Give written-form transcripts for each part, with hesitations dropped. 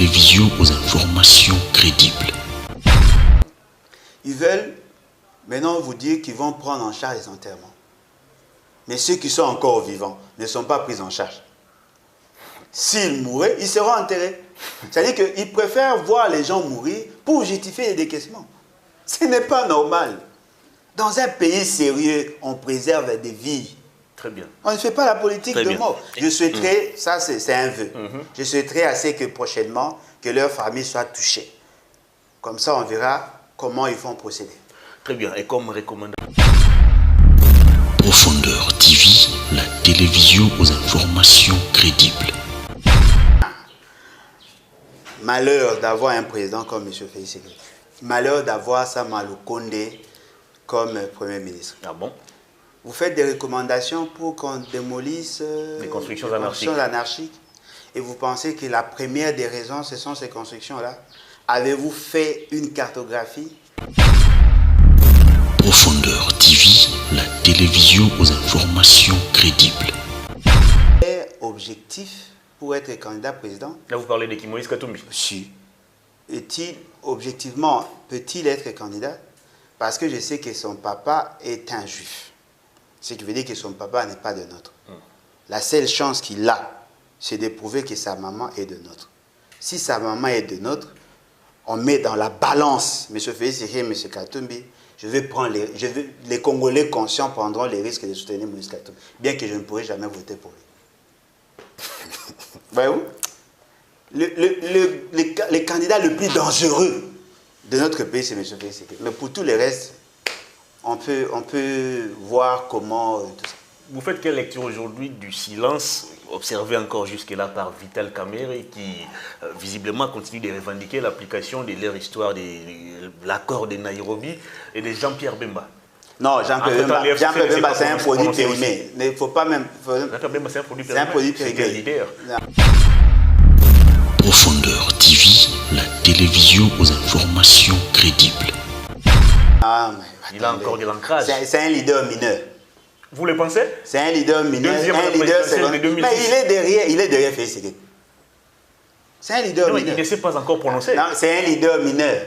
télévision aux informations crédibles. Ils veulent maintenant vous dire qu'ils vont prendre en charge les enterrements. Mais ceux qui sont encore vivants ne sont pas pris en charge. S'ils mouraient, ils seront enterrés. C'est-à-dire qu'ils préfèrent voir les gens mourir pour justifier les décaissements. Ce n'est pas normal. Dans un pays sérieux, on préserve des vies. Très bien. On ne fait pas la politique de mort. Je souhaiterais, ça c'est un vœu, je souhaiterais assez que prochainement, que leur famille soit touchée. Comme ça, on verra comment ils vont procéder. Très bien. Et comme recommandation. Profondeur TV, la télévision aux informations crédibles. Malheur d'avoir un président comme M. Félix Tshisekedi. Malheur d'avoir Samalou Kondé comme Premier ministre. Ah bon? Vous faites des recommandations pour qu'on démolisse les constructions anarchiques. Et vous pensez que la première des raisons, ce sont ces constructions-là? Avez-vous fait une cartographie? Profondeur TV, la télévision aux informations crédibles. Objectif pour être candidat président? Là, vous parlez de Moïse Katumbi. Si. Est-il, objectivement, peut-il être candidat? Parce que je sais que son papa est un juif. Ce qui veut dire que son papa n'est pas de nôtre. La seule chance qu'il a, c'est de prouver que sa maman est de nôtre. Si sa maman est de nôtre, on met dans la balance M. Félix Tshisekedi, M. Katumbi. Les Congolais conscients prendront les risques de soutenir Moïse Katumbi, bien que je ne pourrai jamais voter pour lui. Voyez-vous? Le candidat le plus dangereux de notre pays, c'est M. Félix Tshisekedi. Mais pour tous les restes, on peut voir comment tout ça. Vous faites quelle lecture aujourd'hui du silence observé encore jusque-là par Vital Kamerhe qui visiblement continue de revendiquer l'application de leur histoire de l'accord de Nairobi et de Jean-Pierre Bemba? Non, Jean-Pierre Bemba, c'est un produit périmé. Il ne faut pas même... Jean-Pierre Bemba, c'est un produit périmé. C'est un produit périmé. Profondeur TV, la télévision aux informations crédibles. Ah, mais il a encore de l'ancrage. C'est un leader mineur. Vous le pensez? C'est un leader mineur. Un leader secondaire. Mais il est derrière Félix Tshisekedi. C'est un leader mineur. Il ne s'est pas encore prononcé. Non, c'est un leader mineur.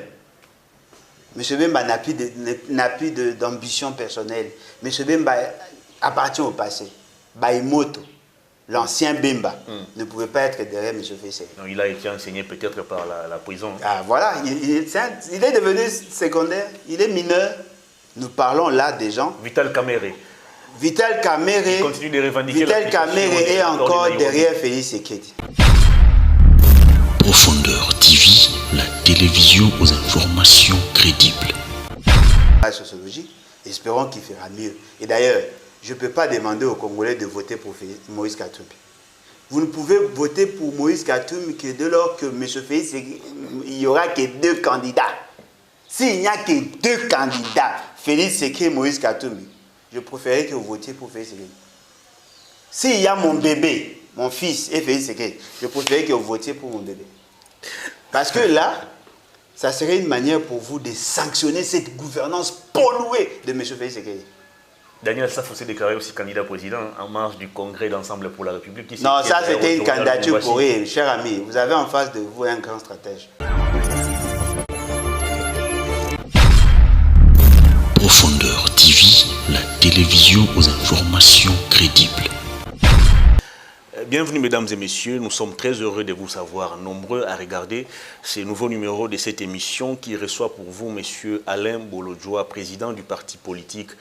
M. Bemba n'a plus d'ambition personnelle. M. Bemba appartient au passé. Baïmoto, l'ancien Bemba, ne pouvait pas être derrière M. Félix Tshisekedi. Il a été enseigné peut-être par la prison. Ah voilà, il est devenu secondaire, il est mineur. Nous parlons là des gens. Vital Kamerhe. Vital Kamerhe continue de revendiquer. Vital Kamerhe est encore derrière Félix Tshisekedi. Profondeur TV, la télévision aux informations crédibles. La sociologie, espérons qu'il fera mieux. Et d'ailleurs, je ne peux pas demander aux Congolais de voter pour Moïse Katumbi. Vous ne pouvez voter pour Moïse Katumbi que dès lors que M. Félix, il n'y aura que 2 candidats. S'il n'y a que 2 candidats, Félix Tshisekedi et Moïse Katumbi, je préférerais que vous votiez pour Félix Tshisekedi. S'il y a mon bébé, mon fils et Félix Tshisekedi, je préférerais que vous votiez pour mon bébé. Parce que là, ça serait une manière pour vous de sanctionner cette gouvernance polluée de M. Félix Tshisekedi. Daniel Safo s'est déclaré aussi candidat président en marge du congrès d'Ensemble pour la République. Non, ça c'était une candidature pour eux, cher ami. Vous avez en face de vous un grand stratège. Profondeur TV, la télévision aux informations crédibles. Bienvenue mesdames et messieurs, nous sommes très heureux de vous savoir nombreux à regarder ce nouveau numéro de cette émission qui reçoit pour vous monsieur Alain Bolodjoa, président du parti politique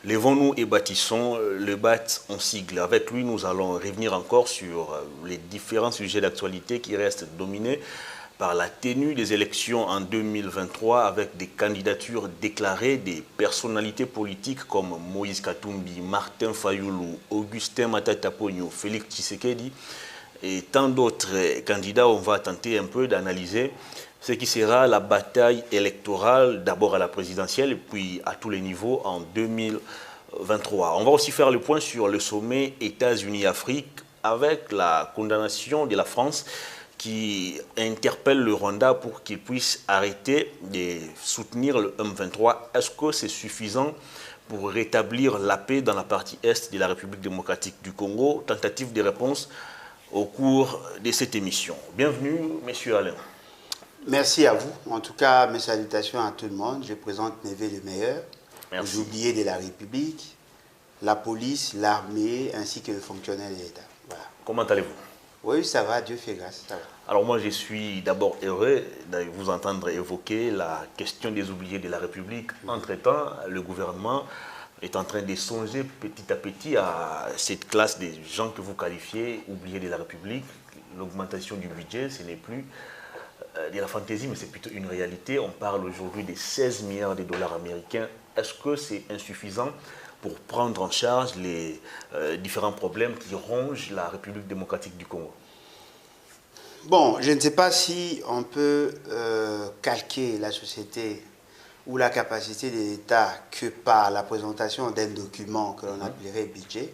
Lèvons-nous et bâtissons, le BAT en sigle. Avec lui, nous allons revenir encore sur les différents sujets d'actualité qui restent dominés par la tenue des élections en 2023 avec des candidatures déclarées des personnalités politiques comme Moïse Katumbi, Martin Fayulu, Augustin Matata Ponyo, Félix Tshisekedi et tant d'autres candidats. On va tenter un peu d'analyser ce qui sera la bataille électorale, d'abord à la présidentielle et puis à tous les niveaux en 2023. On va aussi faire le point sur le sommet États-Unis-Afrique avec la condamnation de la France qui interpelle le Rwanda pour qu'il puisse arrêter de soutenir le M23. Est-ce que c'est suffisant pour rétablir la paix dans la partie est de la République démocratique du Congo? Tentative de réponse au cours de cette émission. Bienvenue, Monsieur Alain. Merci à vous. En tout cas, mes salutations à tout le monde. Je présente Névé le meilleur, les oubliés de la République, la police, l'armée, ainsi que le fonctionnaire de l'État. Voilà. Comment allez-vous? Oui, ça va, Dieu fait grâce, ça va. Alors moi, je suis d'abord heureux de vous entendre évoquer la question des oubliés de la République. Entre-temps, le gouvernement est en train de songer petit à petit à cette classe des gens que vous qualifiez oubliés de la République. L'augmentation du budget, ce n'est plus de la fantaisie, mais c'est plutôt une réalité. On parle aujourd'hui de 16 milliards de dollars américains. Est-ce que c'est insuffisant pour prendre en charge les différents problèmes qui rongent la République démocratique du Congo? Bon, je ne sais pas si on peut calquer la société ou la capacité de l'État que par la présentation d'un document que l'on appellerait budget.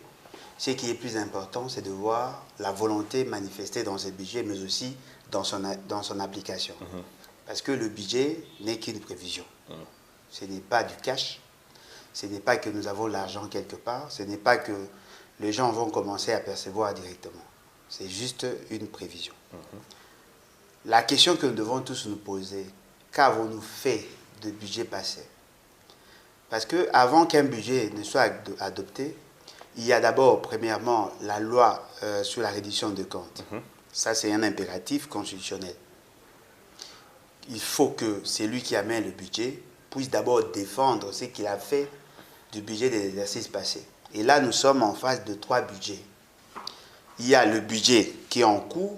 Ce qui est plus important, c'est de voir la volonté manifestée dans ce budget, mais aussi dans son application. Parce que le budget n'est qu'une prévision. Ce n'est pas du cash, ce n'est pas que nous avons l'argent quelque part, ce n'est pas que les gens vont commencer à percevoir directement. C'est juste une prévision. La question que nous devons tous nous poser, qu'avons-nous fait de budget passé? Parce qu'avant qu'un budget ne soit adopté, il y a d'abord, premièrement, la loi sur la reddition de comptes. Ça, c'est un impératif constitutionnel. Il faut que celui qui amène le budget puisse d'abord défendre ce qu'il a fait du budget de l'exercice passé. Et là, nous sommes en face de 3 budgets. Il y a le budget qui est en cours,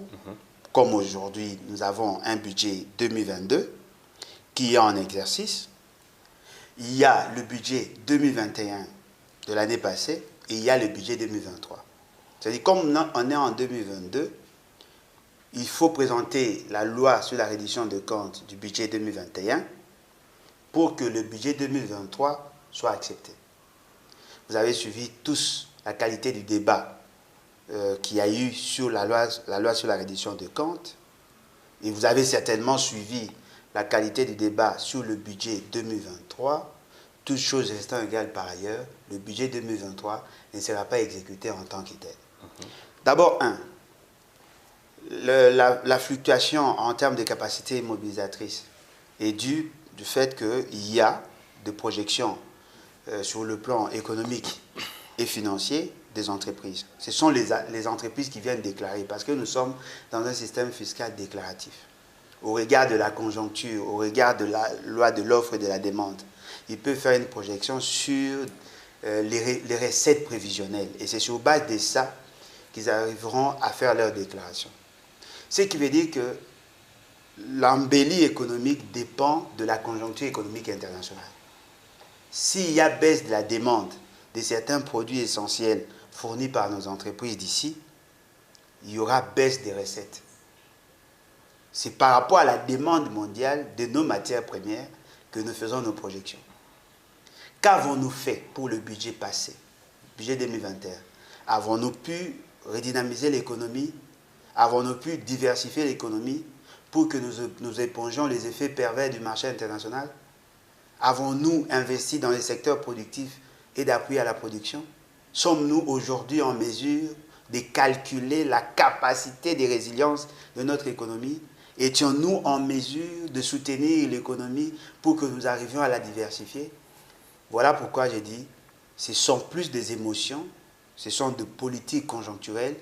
comme aujourd'hui, nous avons un budget 2022 qui est en exercice. Il y a le budget 2021 de l'année passée et il y a le budget 2023. C'est-à-dire, comme on est en 2022, il faut présenter la loi sur la reddition de comptes du budget 2021 pour que le budget 2023 soit accepté. Vous avez suivi tous la qualité du débat qu'il y a eu sur la loi sur la reddition de comptes, et vous avez certainement suivi la qualité du débat sur le budget 2023. Toutes choses restant égales par ailleurs, le budget 2023 ne sera pas exécuté en tant que tel. D'abord, la fluctuation en termes de capacité mobilisatrice est due du fait qu'il y a des projections sur le plan économique et financier des entreprises. Ce sont les entreprises qui viennent déclarer, parce que nous sommes dans un système fiscal déclaratif. Au regard de la conjoncture, au regard de la loi de l'offre et de la demande, ils peuvent faire une projection sur les recettes prévisionnelles. Et c'est sur base de ça qu'ils arriveront à faire leur déclaration. Ce qui veut dire que l'embellie économique dépend de la conjoncture économique internationale. S'il y a baisse de la demande de certains produits essentiels fournis par nos entreprises d'ici, il y aura baisse des recettes. C'est par rapport à la demande mondiale de nos matières premières que nous faisons nos projections. Qu'avons-nous fait pour le budget passé, budget 2021? Avons-nous pu redynamiser l'économie? Avons-nous pu diversifier l'économie pour que nous épongions les effets pervers du marché international? Avons-nous investi dans les secteurs productifs et d'appui à la production? Sommes-nous aujourd'hui en mesure de calculer la capacité de résilience de notre économie? Étions-nous en mesure de soutenir l'économie pour que nous arrivions à la diversifier? Voilà pourquoi j'ai dit, ce sont plus des émotions, ce sont des politiques conjoncturelles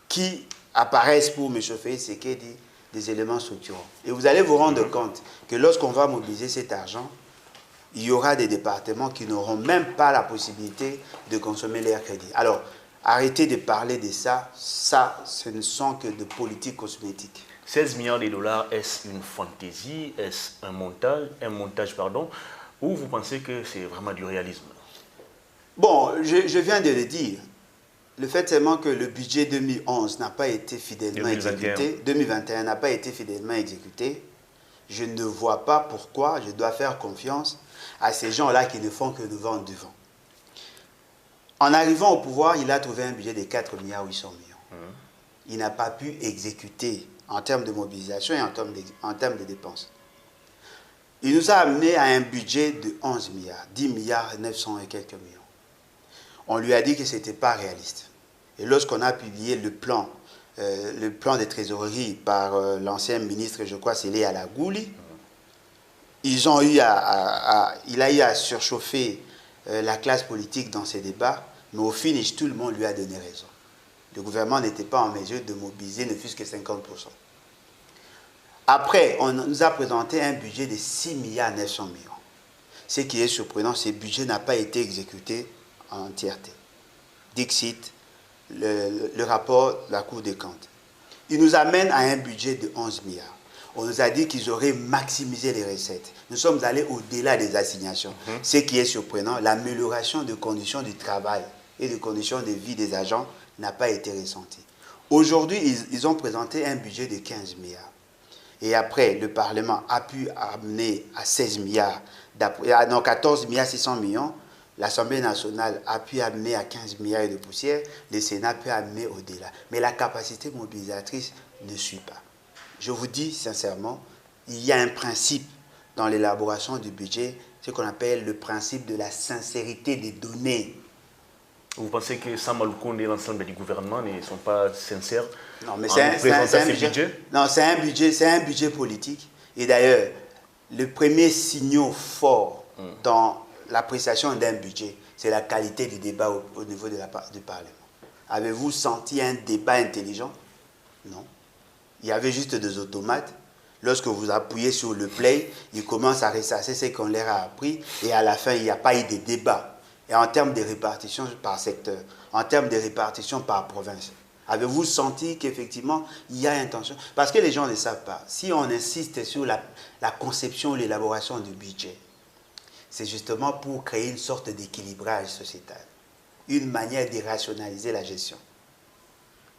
qui apparaissent pour M. Félix Tshisekedi des éléments structurants. Et vous allez vous rendre compte que lorsqu'on va mobiliser cet argent, il y aura des départements qui n'auront même pas la possibilité de consommer l'air crédit. Alors, arrêtez de parler de ça. Ça, ce ne sont que de politiques cosmétiques. 16 milliards de dollars, est-ce une fantaisie? Est-ce un montage, ou vous pensez que c'est vraiment du réalisme? Bon, je viens de le dire. Le fait seulement que le budget 2011 n'a pas été fidèlement exécuté, 2021 n'a pas été fidèlement exécuté, je ne vois pas pourquoi je dois faire confiance à ces gens-là qui ne font que nous vendre du vent. En arrivant au pouvoir, il a trouvé un budget de 4,8 milliards. Il n'a pas pu exécuter en termes de mobilisation et en termes de dépenses. Il nous a amené à un budget de 11 milliards, 10 milliards 900 et quelques millions. On lui a dit que ce n'était pas réaliste. Et lorsqu'on a publié le plan le plan de trésorerie par l'ancien ministre, je crois, c'est Léa Lagouli. Il a eu à surchauffer la classe politique dans ces débats, mais au finish, tout le monde lui a donné raison. Le gouvernement n'était pas en mesure de mobiliser ne fût-ce que 50%. Après, on nous a présenté un budget de 6 milliards 900 millions. Ce qui est surprenant, ce budget n'a pas été exécuté en entièreté. Dixit, le rapport de la Cour des comptes. Il nous amène à un budget de 11 milliards. On nous a dit qu'ils auraient maximisé les recettes. Nous sommes allés au-delà des assignations. Ce qui est surprenant, l'amélioration des conditions du travail et des conditions de vie des agents n'a pas été ressentie. Aujourd'hui, ils ont présenté un budget de 15 milliards. Et après, le Parlement a pu amener à 16 milliards, non, 14 milliards 600 millions. L'Assemblée nationale a pu amener à 15 milliards de poussière. Le Sénat peut amener au-delà. Mais la capacité mobilisatrice ne suit pas. Je vous dis sincèrement, il y a un principe dans l'élaboration du budget, ce qu'on appelle le principe de la sincérité des données. Vous pensez que Sama Lukonde et l'ensemble du gouvernement ne sont pas sincères? Non, mais c'est un budget. Non, c'est un budget politique. Et d'ailleurs, le premier signal fort dans l'appréciation d'un budget, c'est la qualité du débat au niveau du Parlement. Avez-vous senti un débat intelligent? Non. Il y avait juste des automates. Lorsque vous appuyez sur le play, ils commencent à ressasser ce qu'on leur a appris et à la fin, il n'y a pas eu de débat. Et en termes de répartition par secteur, en termes de répartition par province, avez-vous senti qu'effectivement, il y a intention? Parce que les gens ne savent pas. Si on insiste sur la conception ou l'élaboration du budget, c'est justement pour créer une sorte d'équilibrage sociétal, une manière de rationaliser la gestion.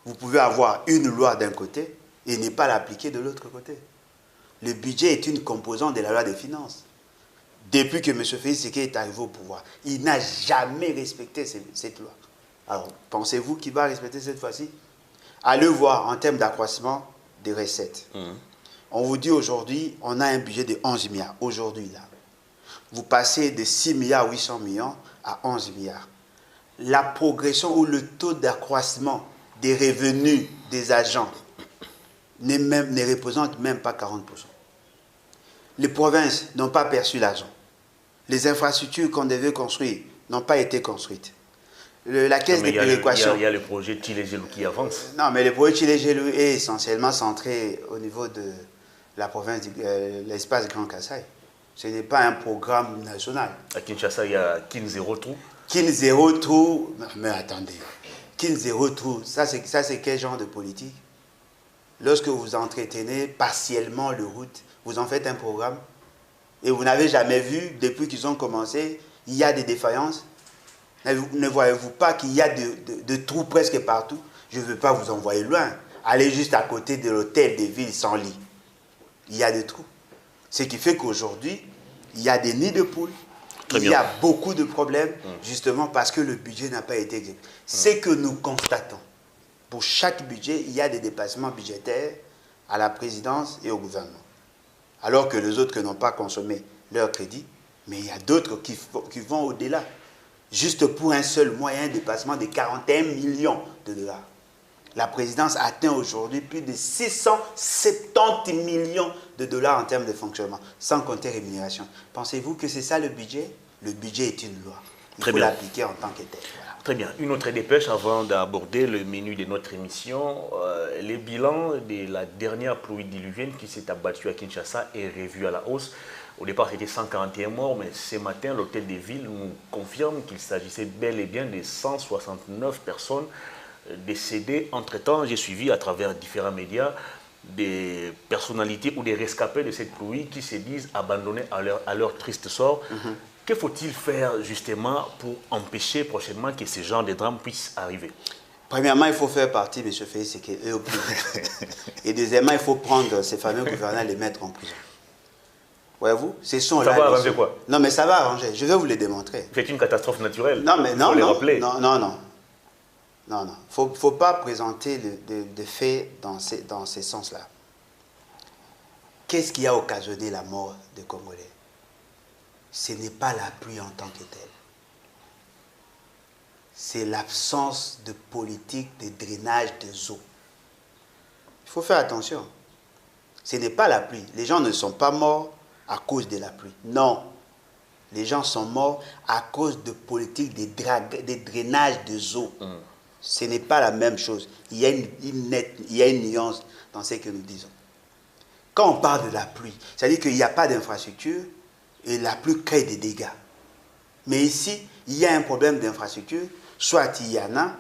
Vous pouvez avoir une loi d'un côté et ne pas l'appliquer de l'autre côté. Le budget est une composante de la loi des finances. Depuis que M. Félix Tshisekedi est arrivé au pouvoir, il n'a jamais respecté cette loi. Alors, pensez-vous qu'il va respecter cette fois-ci? Allez voir en termes d'accroissement des recettes. On vous dit aujourd'hui, on a un budget de 11 milliards. Aujourd'hui, là, vous passez de 6 milliards 800 millions à 11 milliards. La progression ou le taux d'accroissement des revenus des agents ne représente même pas 40%. Les provinces n'ont pas perçu l'argent. Les infrastructures qu'on devait construire n'ont pas été construites. La caisse de péréquation... Il y a le projet Tchilégelou qui avance. Non, mais le projet Tchilégelou est essentiellement centré au niveau de la province de l'espace Grand Kassai. Ce n'est pas un programme national. À Kinshasa, il y a Kin Zero Trou. Kin Zero Trou... Mais attendez. Kin Zero Trou, ça c'est quel genre de politique? Lorsque vous entretenez partiellement le route, vous en faites un programme et vous n'avez jamais vu, depuis qu'ils ont commencé, il y a des défaillances. Ne voyez-vous pas qu'il y a de trous presque partout? Je ne veux pas vous envoyer loin. Allez juste à côté de l'hôtel des villes sans lit. Il y a des trous. Ce qui fait qu'aujourd'hui, il y a des nids de poules. Il y a beaucoup de problèmes, justement parce que le budget n'a pas été exécuté. C'est que nous constatons. Pour chaque budget, il y a des dépassements budgétaires à la présidence et au gouvernement. Alors que les autres qui n'ont pas consommé leur crédit, mais il y a d'autres qui vont au-delà. Juste pour un seul mois, il y a un dépassement de 41 millions de dollars. La présidence atteint aujourd'hui plus de 670 millions de dollars en termes de fonctionnement, sans compter rémunération. Pensez-vous que c'est ça le budget? Le budget est une loi. Il faut l'appliquer en tant que tel. Voilà. Très bien. Une autre dépêche avant d'aborder le menu de notre émission. Les bilans de la dernière pluie diluvienne qui s'est abattue à Kinshasa est revu à la hausse. Au départ, c'était 141 morts, mais ce matin, l'hôtel des villes nous confirme qu'il s'agissait bel et bien de 169 personnes décédées. Entre-temps, j'ai suivi à travers différents médias des personnalités ou des rescapés de cette pluie qui se disent abandonnés à leur triste sort. Que faut-il faire justement pour empêcher prochainement que ce genre de drame puisse arriver? Premièrement, il faut faire partie, M. Félix Tshisekedi, au plus vite. Et deuxièmement, il faut prendre ces fameux gouverneurs et les mettre en prison. Voyez-vous, ce sont là. Ça va arranger quoi? Non, mais ça va arranger. Je vais vous les démontrer. C'est une catastrophe naturelle. Non, mais non, non, rappeler. non, non, non. Non, non. Faut pas présenter des faits dans ces sens-là. Qu'est-ce qui a occasionné la mort des Congolais? Ce n'est pas la pluie en tant que telle. C'est l'absence de politique de drainage des eaux. faut faire attention. Ce n'est pas la pluie. Les gens ne sont pas morts à cause de la pluie. Non. Les gens sont morts à cause de politiques de drainage des eaux. Ce n'est pas la même chose. Il y a une nuance dans ce que nous disons. Quand on parle de la pluie, c'est-à-dire qu'il n'y a pas d'infrastructure et la pluie crée des dégâts. Mais ici, il y a un problème d'infrastructure, soit il y en a,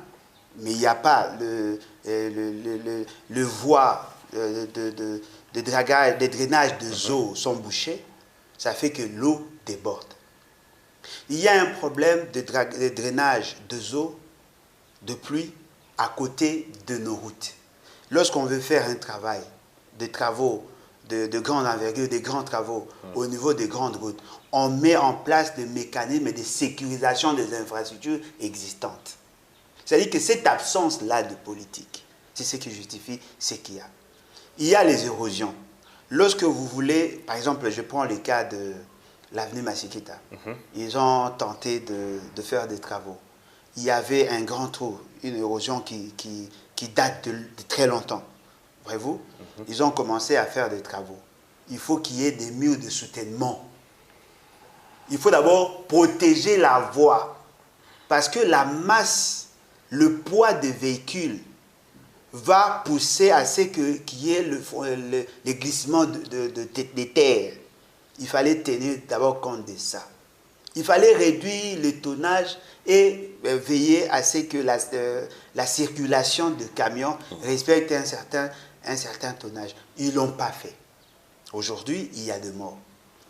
mais il n'y a pas le voie de drainage des eaux sont bouchées, ça fait que l'eau déborde. Il y a un problème de drainage des eaux de pluie à côté de nos routes. Lorsqu'on veut faire un travail, des travaux de grande envergure, des grands travaux au niveau des grandes routes, on met en place des mécanismes de sécurisation des infrastructures existantes. C'est-à-dire que cette absence-là de politique, c'est ce qui justifie ce qu'il y a. Il y a les érosions. Lorsque vous voulez, par exemple, je prends le cas de l'avenue Masikita. Ils ont tenté de faire des travaux. Il y avait un grand trou, une érosion qui date de très longtemps. Voyez-vous? Ils ont commencé à faire des travaux. Il faut qu'il y ait des murs de soutènement. Il faut d'abord protéger la voie. Parce que la masse, le poids des véhicules va pousser à ce qu'il y ait le glissement des terres. Il fallait tenir d'abord compte de ça. Il fallait réduire le tonnage et veiller à ce que la circulation de camions respecte un certain tonnage. Ils ne l'ont pas fait. Aujourd'hui, il y a des morts.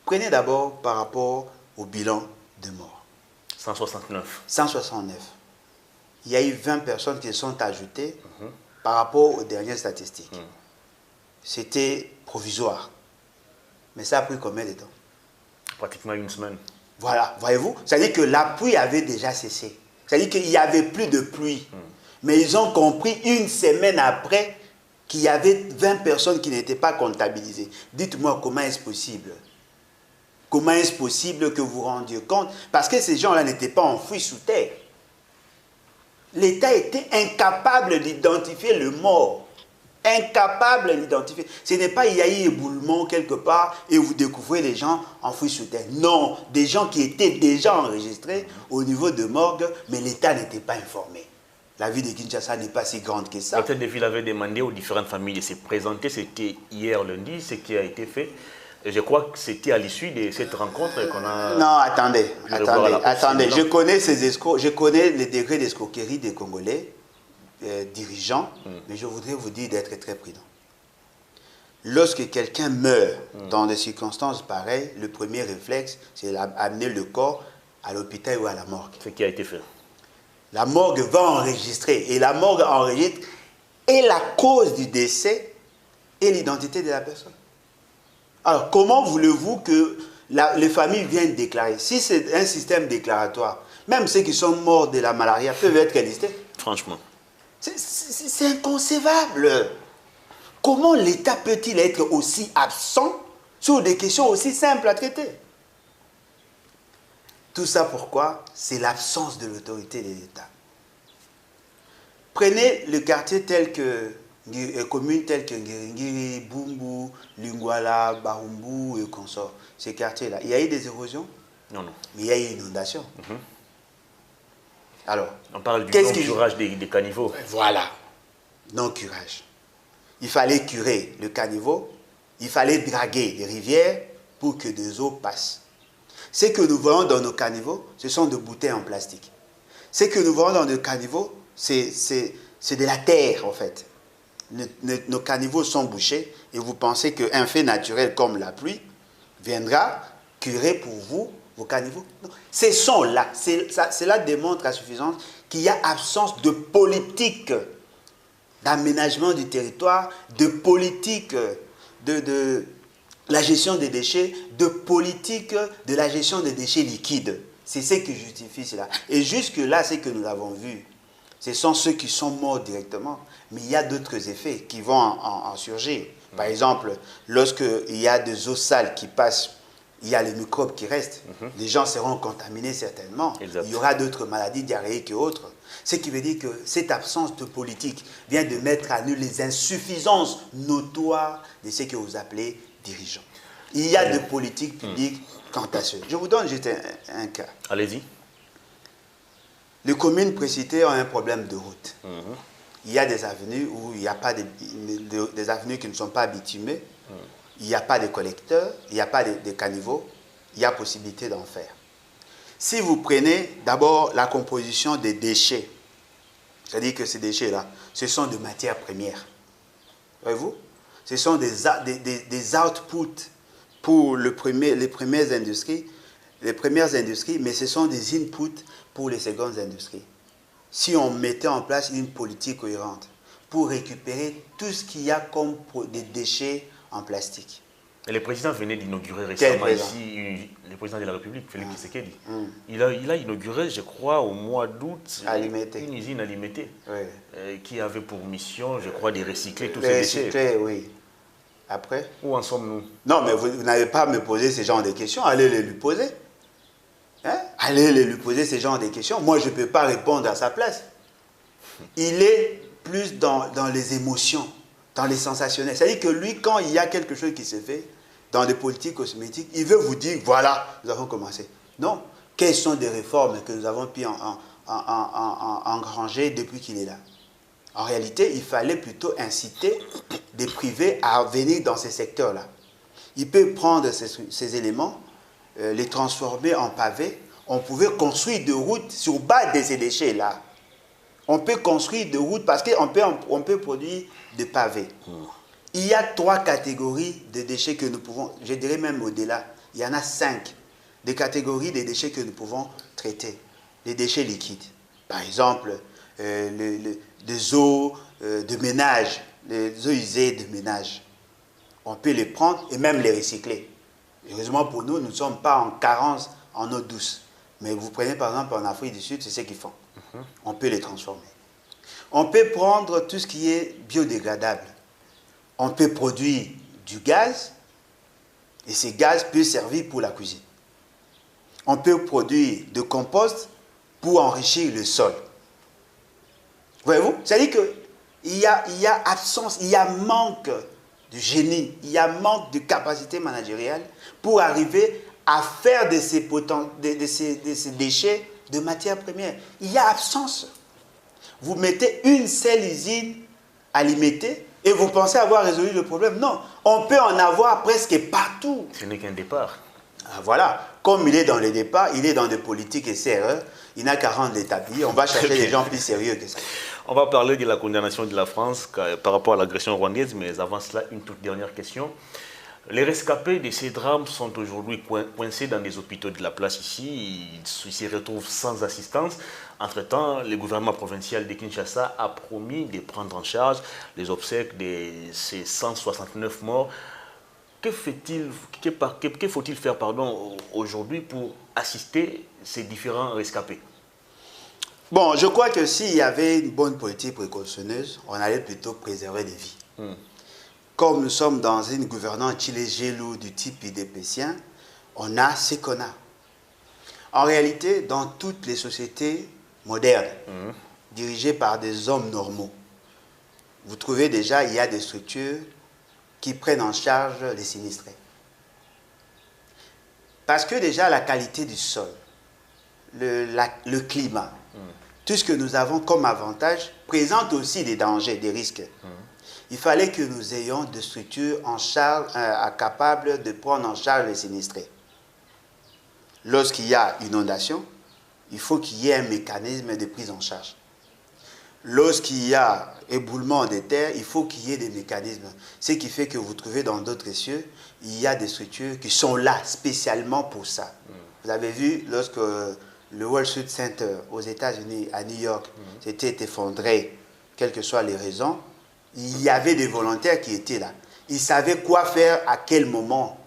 Prenez d'abord par rapport au bilan de morts. 169. 169. Il y a eu 20 personnes qui sont ajoutées par rapport aux dernières statistiques. C'était provisoire. Mais ça a pris combien de temps? Pratiquement une semaine. Voilà, voyez-vous? C'est-à-dire que la pluie avait déjà cessé. C'est-à-dire qu'il n'y avait plus de pluie. Mais ils ont compris une semaine après qu'il y avait 20 personnes qui n'étaient pas comptabilisées. Dites-moi comment est-ce possible? Comment est-ce possible que vous vous rendiez compte? Parce que ces gens-là n'étaient pas enfouis sous terre. L'État était incapable d'identifier le mort. Incapable d'identifier. Ce n'est pas il y a eu éboulement quelque part et vous découvrez les gens enfouis sous terre. Non, des gens qui étaient déjà enregistrés au niveau de morgue, mais l'État n'était pas informé. La ville de Kinshasa n'est pas si grande que ça. La tête de ville avait demandé aux différentes familles de se présenter. C'était hier lundi, ce qui a été fait. Et je crois que c'était à l'issue de cette rencontre qu'on a... Non, attendez. Je connais ces escrocs, je connais les degrés d'escroquerie des Congolais. Dirigeants, mais je voudrais vous dire d'être très prudent. Lorsque quelqu'un meurt dans des circonstances pareilles, le premier réflexe, c'est d'amener le corps à l'hôpital ou à la morgue. Ce qui a été fait. La morgue va enregistrer, et la morgue enregistre et la cause du décès et l'identité de la personne. Alors, comment voulez-vous que les familles viennent déclarer? Si c'est un système déclaratoire, même ceux qui sont morts de la malaria peuvent être listés. Franchement. C'est inconcevable. Comment l'État peut-il être aussi absent sur des questions aussi simples à traiter? Tout ça pourquoi? C'est l'absence de l'autorité de l'État. Prenez le quartier tel que, communes telles que Ngiringiri, Bumbu, Lingwala, Barumbu et consorts. Ces quartiers-là, il y a eu des érosions? Non, non. Mais il y a eu une inondation. Alors, on parle du non-curage des caniveaux. Voilà, non-curage. Il fallait curer le caniveau, il fallait draguer les rivières pour que des eaux passent. Ce que nous voyons dans nos caniveaux, ce sont des bouteilles en plastique. Ce que nous voyons dans nos caniveaux, c'est de la terre en fait. Nos caniveaux sont bouchés et vous pensez qu'un fait naturel comme la pluie viendra curer pour vous vos caniveaux. Non. Ces sons-là, cela démontre à suffisance qu'il y a absence de politique d'aménagement du territoire, de politique de la gestion des déchets, de politique de la gestion des déchets liquides. C'est ce qui justifie cela. Et jusque-là, ce que nous avons vu, ce sont ceux qui sont morts directement. Mais il y a d'autres effets qui vont en surgir. Par exemple, lorsqu'il y a des eaux sales qui passent il y a les microbes qui restent. Les gens seront contaminés certainement. Exact. Il y aura d'autres maladies diarrhéiques et autres. Ce qui veut dire que cette absence de politique vient de mettre à nu les insuffisances notoires de ce que vous appelez dirigeants. Il y a de politique publique quant à ce. Je vous donne juste un cas. Allez-y. Les communes précitées ont un problème de route. Il y a des avenues où il n'y a pas des avenues qui ne sont pas bitumées. Il n'y a pas de collecteurs, il n'y a pas de caniveaux. Il y a possibilité d'en faire. Si vous prenez d'abord la composition des déchets, c'est-à-dire que ces déchets-là, ce sont des matières premières. Voyez-vous? Ce sont des outputs pour les premières industries, mais ce sont des inputs pour les secondes industries. Si on mettait en place une politique cohérente pour récupérer tout ce qu'il y a comme des déchets en plastique. Et le président venait d'inaugurer récemment ici, le président de la République, Félix Tshisekedi. Il a inauguré, je crois, au mois d'août, une usine à Limité, qui avait pour mission, je crois, de recycler tous ces déchets. Recycler, oui. Après? Où en sommes-nous? Non, mais vous n'avez pas à me poser ce genre de questions. Allez les lui poser. Hein? Allez les lui poser ce genre de questions. Moi, je ne peux pas répondre à sa place. Il est plus dans les émotions, dans les sensationnels. C'est-à-dire que lui, quand il y a quelque chose qui se fait dans des politiques cosmétiques, il veut vous dire, voilà, nous avons commencé. Non. Quelles sont des réformes que nous avons pu engranger depuis qu'il est là? En réalité, il fallait plutôt inciter des privés à venir dans ces secteurs-là. Il peut prendre ces éléments, les transformer en pavés. On pouvait construire des routes sur base de ces déchets-là. On peut construire des routes parce qu'on peut produire des pavés. Il y a 3 catégories de déchets que nous pouvons, je dirais même au-delà, il y en a 5, des catégories de déchets que nous pouvons traiter. Les déchets liquides, par exemple, des eaux de ménage, les eaux usées de ménage. On peut les prendre et même les recycler. Heureusement pour nous, nous ne sommes pas en carence en eau douce. Mais vous prenez par exemple en Afrique du Sud, c'est ce qu'ils font. On peut les transformer. On peut prendre tout ce qui est biodégradable. On peut produire du gaz et ce gaz peut servir pour la cuisine. On peut produire de compost pour enrichir le sol. Voyez-vous? C'est-à-dire qu'il y a absence, il y a manque de génie, il y a manque de capacité managériale pour arriver à faire de ces déchets de matières premières. Il y a absence. Vous mettez une seule usine à Limité et vous pensez avoir résolu le problème. Non, on peut en avoir presque partout. Ce n'est qu'un départ. Ah, voilà, comme il est dans les départs, il est dans des politiques et CRE, il n'a qu'à rendre l'établi. On va chercher des gens plus sérieux que ça. On va parler de la condamnation de la France par rapport à l'agression rwandaise, mais avant cela, une toute dernière question. Les rescapés de ces drames sont aujourd'hui coincés dans des hôpitaux de la place ici. Ils s'y retrouvent sans assistance. Entre-temps, le gouvernement provincial de Kinshasa a promis de prendre en charge les obsèques de ces 169 morts. Que faut-il faire aujourd'hui pour assister ces différents rescapés? Bon, je crois que s'il y avait une bonne politique précautionneuse, on allait plutôt préserver des vies. Comme nous sommes dans une gouvernance chilé-gélou du type idépécien, on a ce qu'on a. En réalité, dans toutes les sociétés modernes, dirigées par des hommes normaux, vous trouvez déjà, il y a des structures qui prennent en charge les sinistrés. Parce que déjà, la qualité du sol, le climat, tout ce que nous avons comme avantage présente aussi des dangers, des risques. Il fallait que nous ayons des structures en charge, capables de prendre en charge les sinistrés. Lorsqu'il y a inondation, il faut qu'il y ait un mécanisme de prise en charge. Lorsqu'il y a éboulement des terres, il faut qu'il y ait des mécanismes. Ce qui fait que vous trouvez dans d'autres cieux, il y a des structures qui sont là spécialement pour ça. Vous avez vu, lorsque le World Trade Center aux États-Unis, à New York, s'était effondré, quelles que soient les raisons, il y avait des volontaires qui étaient là. Ils savaient quoi faire à quel moment.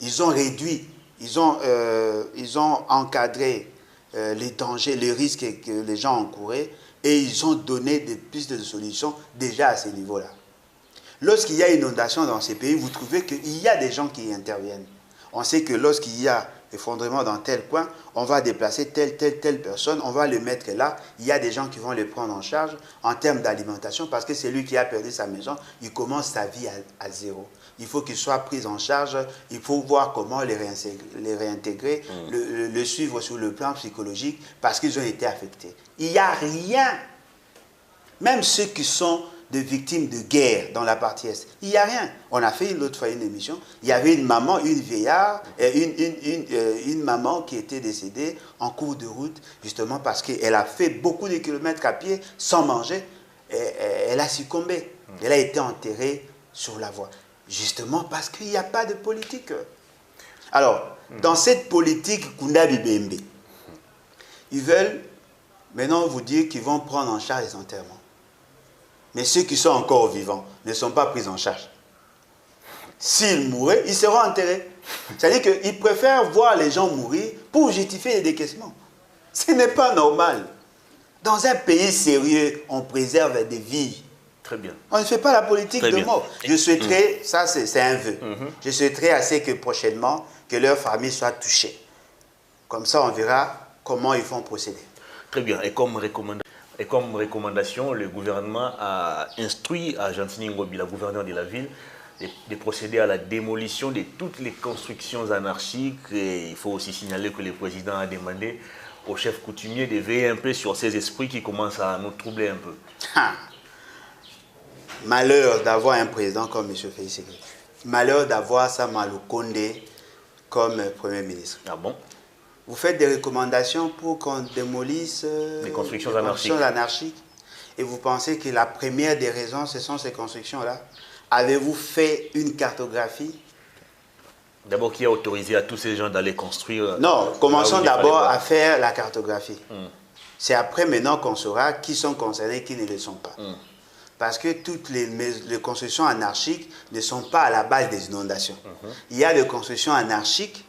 Ils ont réduit, ils ont encadré les dangers, les risques que les gens encouraient et ils ont donné des pistes de solutions déjà à ce niveau-là. Lorsqu'il y a inondation dans ces pays, vous trouvez qu'il y a des gens qui interviennent. On sait que lorsqu'il y a effondrement dans tel coin, on va déplacer telle personne, on va le mettre là. Il y a des gens qui vont le prendre en charge en termes d'alimentation parce que c'est lui qui a perdu sa maison, il commence sa vie à zéro. Il faut qu'il soit pris en charge, il faut voir comment les réintégrer, le suivre sur le plan psychologique parce qu'ils ont été affectés. Il n'y a rien, même ceux qui sont des victimes de guerre dans la partie Est. Il n'y a rien. On a fait l'autre fois une émission. Il y avait une maman, une vieillard, une maman qui était décédée en cours de route, justement parce qu'elle a fait beaucoup de kilomètres à pied sans manger. Elle a succombé. Elle a été enterrée sur la voie. Justement parce qu'il n'y a pas de politique. Alors, dans cette politique Kunda Bibembe, ils veulent maintenant vous dire qu'ils vont prendre en charge les enterrements. Mais ceux qui sont encore vivants ne sont pas pris en charge. S'ils mouraient, ils seront enterrés. C'est-à-dire qu'ils préfèrent voir les gens mourir pour justifier les décaissements. Ce n'est pas normal. Dans un pays sérieux, on préserve des vies. Très bien. On ne fait pas la politique de mort. Je souhaiterais, ça c'est un vœu, je souhaiterais assez que prochainement, que leur famille soit touchée. Comme ça, on verra comment ils vont procéder. Très bien. Et comme recommandation, le gouvernement a instruit à Gentini Ngobi, la gouverneure de la ville, de procéder à la démolition de toutes les constructions anarchiques. Et il faut aussi signaler que le président a demandé au chef coutumier de veiller un peu sur ces esprits qui commencent à nous troubler un peu. Malheur d'avoir un président comme M. Félix Tshisekedi. Malheur d'avoir Sama Lukonde comme Premier ministre. Ah bon? Vous faites des recommandations pour qu'on démolisse les constructions anarchiques et vous pensez que la première des raisons, ce sont ces constructions-là. Avez-vous fait une cartographie? D'abord, qui a autorisé à tous ces gens d'aller construire? Non, commençons d'abord à faire la cartographie. C'est après maintenant qu'on saura qui sont concernés et qui ne le sont pas. Parce que toutes les constructions anarchiques ne sont pas à la base des inondations. Il y a des constructions anarchiques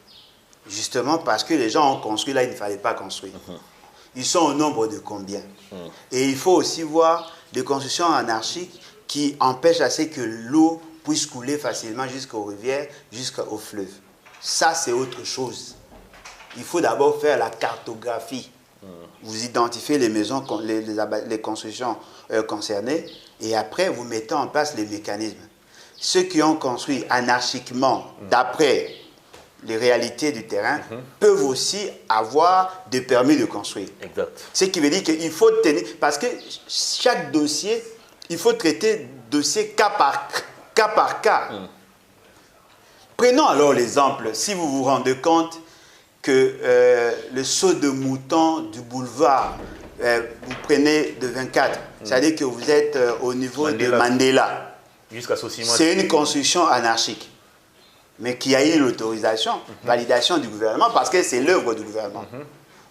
justement parce que les gens ont construit là, il ne fallait pas construire. Ils sont au nombre de combien? Et il faut aussi voir des constructions anarchiques qui empêchent assez que l'eau puisse couler facilement jusqu'aux rivières, jusqu'aux fleuves. Ça, c'est autre chose. Il faut d'abord faire la cartographie. Vous identifiez les maisons, les constructions concernées, et après, vous mettez en place les mécanismes. Ceux qui ont construit anarchiquement, d'après les réalités du terrain, peuvent aussi avoir des permis de construire. Exact. Ce qui veut dire qu'il faut tenir, parce que chaque dossier, il faut traiter le dossier cas par cas. Prenons alors l'exemple, si vous vous rendez compte que le saut de mouton du boulevard, vous prenez de 24, c'est-à-dire que vous êtes au niveau de Mandela. Jusqu'à c'est une construction anarchique, mais qui a eu l'autorisation, validation du gouvernement, parce que c'est l'œuvre du gouvernement.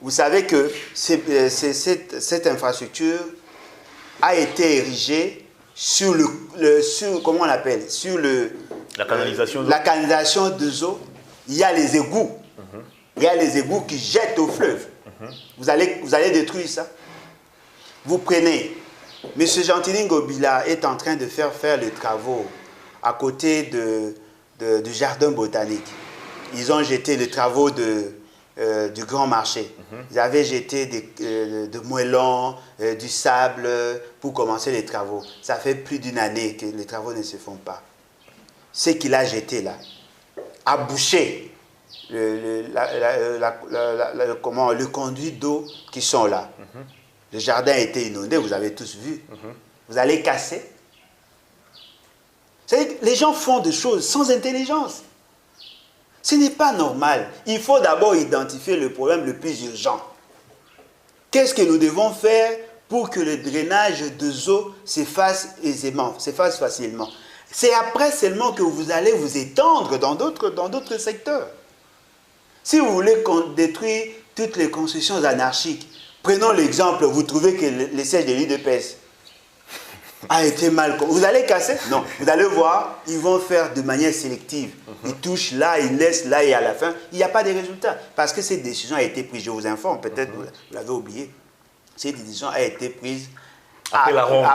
Vous savez que cette infrastructure a été érigée sur comment on l'appelle, sur la canalisation la canalisation de eau. Il y a les égouts. Il y a les égouts qui jettent au fleuve. Vous allez détruire ça. Vous prenez, M. Gentini Ngobi est en train de faire les travaux à côté du jardin botanique. Ils ont jeté les travaux du grand marché. Ils avaient jeté de moellons, du sable pour commencer les travaux. Ça fait plus d'une année que les travaux ne se font pas. Ce qu'il a jeté là a bouché le conduit d'eau qui sont là. Le jardin a été inondé, vous avez tous vu. Vous allez casser. Les gens font des choses sans intelligence. Ce n'est pas normal. Il faut d'abord identifier le problème le plus urgent. Qu'est-ce que nous devons faire pour que le drainage de eau se fasse aisément, se fasse facilement? C'est après seulement que vous allez vous étendre dans d'autres secteurs. Si vous voulez détruire toutes les constructions anarchiques, prenons l'exemple, vous trouvez que le siège de l'UDPS a été mal. Vous allez casser? Non. Vous allez voir, ils vont faire de manière sélective. Ils touchent là, ils laissent là et à la fin, il n'y a pas de résultat. Parce que cette décision a été prise, je vous informe, peut-être vous l'avez oublié. Cette décision a été prise Après la ronde.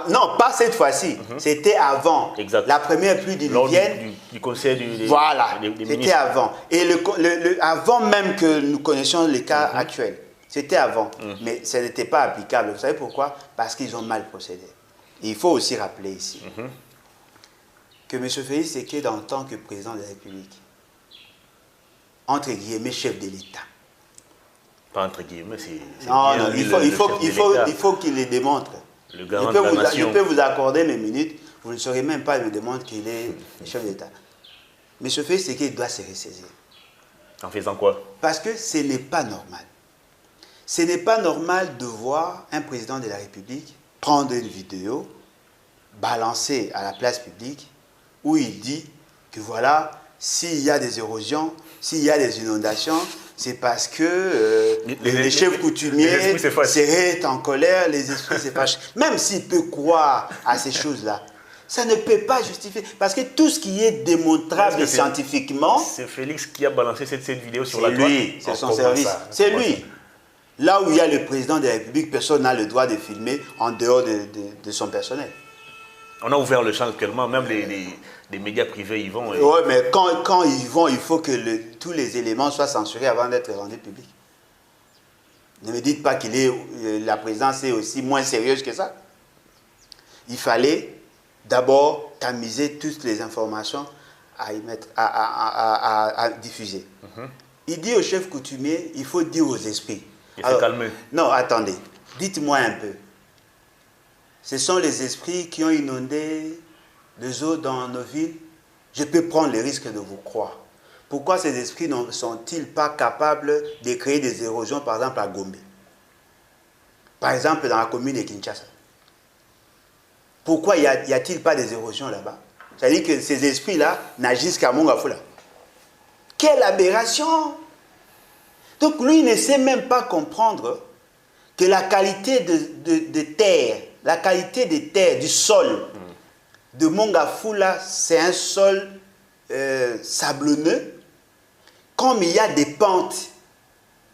Non, pas cette fois-ci. C'était avant. Exact. La première pluie diluvienne. Du conseil des Voilà, des c'était ministres. avant. Et avant même que nous connaissions les cas actuels. C'était avant. Mais ça n'était pas applicable. Vous savez pourquoi? Parce qu'ils ont mal procédé. Et il faut aussi rappeler ici que M. Félix Tshisekedi, en tant que président de la République, entre guillemets, chef de l'État. Pas entre guillemets, c'est Non, bien non, lui, il faut qu'il le démontre. Le garant de la nation. Je peux vous accorder mes minutes, vous ne saurez même pas me démontrer qu'il est le chef d'État. M. Félix Tshisekedi doit se ressaisir. En faisant quoi? Parce que ce n'est pas normal. Ce n'est pas normal de voir un président de la République prendre une vidéo, balancer à la place publique, où il dit que voilà, s'il y a des érosions, s'il y a des inondations, c'est parce que les chefs coutumiers seraient en colère, les esprits se fâchent. Même s'il peut croire à ces choses-là, ça ne peut pas justifier. Parce que tout ce qui est démontrable scientifiquement... C'est Félix qui a balancé cette vidéo sur la toile. C'est lui, c'est son service. C'est lui. Là où il y a le président de la République, personne n'a le droit de filmer en dehors de son personnel. On a ouvert le champ actuellement, même les médias privés y vont. Oui, mais quand ils vont, il faut que tous les éléments soient censurés avant d'être rendus publics. Ne me dites pas que la présidence est aussi moins sérieuse que ça. Il fallait d'abord tamiser toutes les informations à diffuser. Il dit aux chefs coutumiers, il faut dire aux esprits. Il faut calmer. Non, attendez. Dites-moi un peu. Ce sont les esprits qui ont inondé les eaux dans nos villes. Je peux prendre le risque de vous croire. Pourquoi ces esprits ne sont-ils pas capables de créer des érosions, par exemple à Gombe? Par exemple, dans la commune de Kinshasa. Pourquoi y a-t-il pas des érosions là-bas? C'est-à-dire que ces esprits-là n'agissent qu'à Mongafula. Quelle aberration! Donc lui ne sait même pas comprendre que la qualité de terre, la qualité des terres, du sol de Mongafula, c'est un sol sablonneux. Comme il y a des pentes,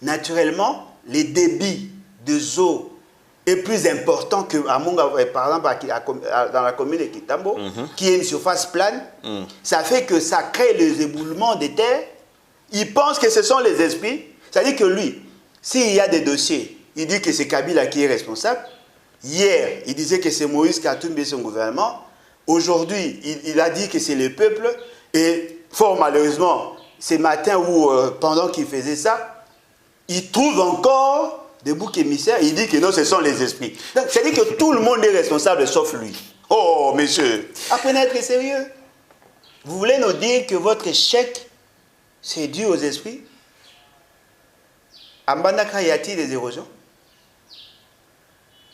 naturellement, les débits de eau est plus important que à Mongafula, par exemple dans la commune de Kitambo, qui est une surface plane. Ça fait que ça crée les éboulements des terres. Il pense que ce sont les esprits. C'est-à-dire que lui, s'il y a des dossiers, il dit que c'est Kabila qui est responsable. Hier, il disait que c'est Moïse Katumbi et son gouvernement. Aujourd'hui, il a dit que c'est le peuple. Et fort malheureusement, ce matin ou pendant qu'il faisait ça, il trouve encore des boucs émissaires. Il dit que non, ce sont les esprits. Donc, c'est-à-dire que tout le monde est responsable sauf lui. Oh, messieurs, apprenez à être sérieux. Vous voulez nous dire que votre échec, c'est dû aux esprits? À Mbandaka, y a-t-il des érosions?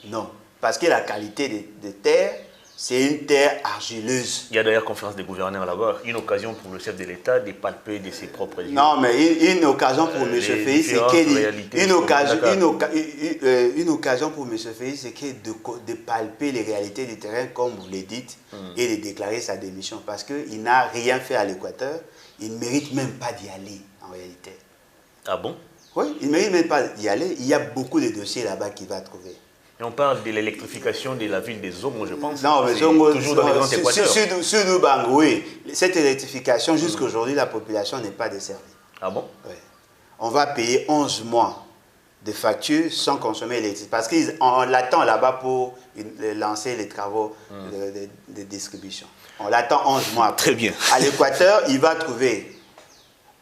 Non, parce que la qualité des terres, c'est une terre argileuse. Il y a d'ailleurs conférence des gouverneurs là-bas, une occasion pour le chef de l'État de palper de ses propres yeux. Non, mais une occasion pour M. Félix, c'est une occasion pour M. Félix, c'est de palper les réalités du terrain, comme vous le dites, et de déclarer sa démission. Parce qu'il n'a rien fait à l'Équateur, il ne mérite même pas d'y aller, en réalité. Ah bon? Oui, il ne mérite même pas d'y aller. Il y a beaucoup de dossiers là-bas qu'il va trouver. Et on parle de l'électrification de la ville des Zongo, je pense. Non, mais Zongo, toujours dans les grands Équateurs. Sud-Oubango, oui. Cette électrification, jusqu'à aujourd'hui, la population n'est pas desservie. Ah bon? Oui. On va payer 11 mois de factures sans consommer l'électricité. Parce qu'on l'attend là-bas pour lancer les travaux de distribution. On l'attend 11 mois après. Très bien. À l'Équateur, il va trouver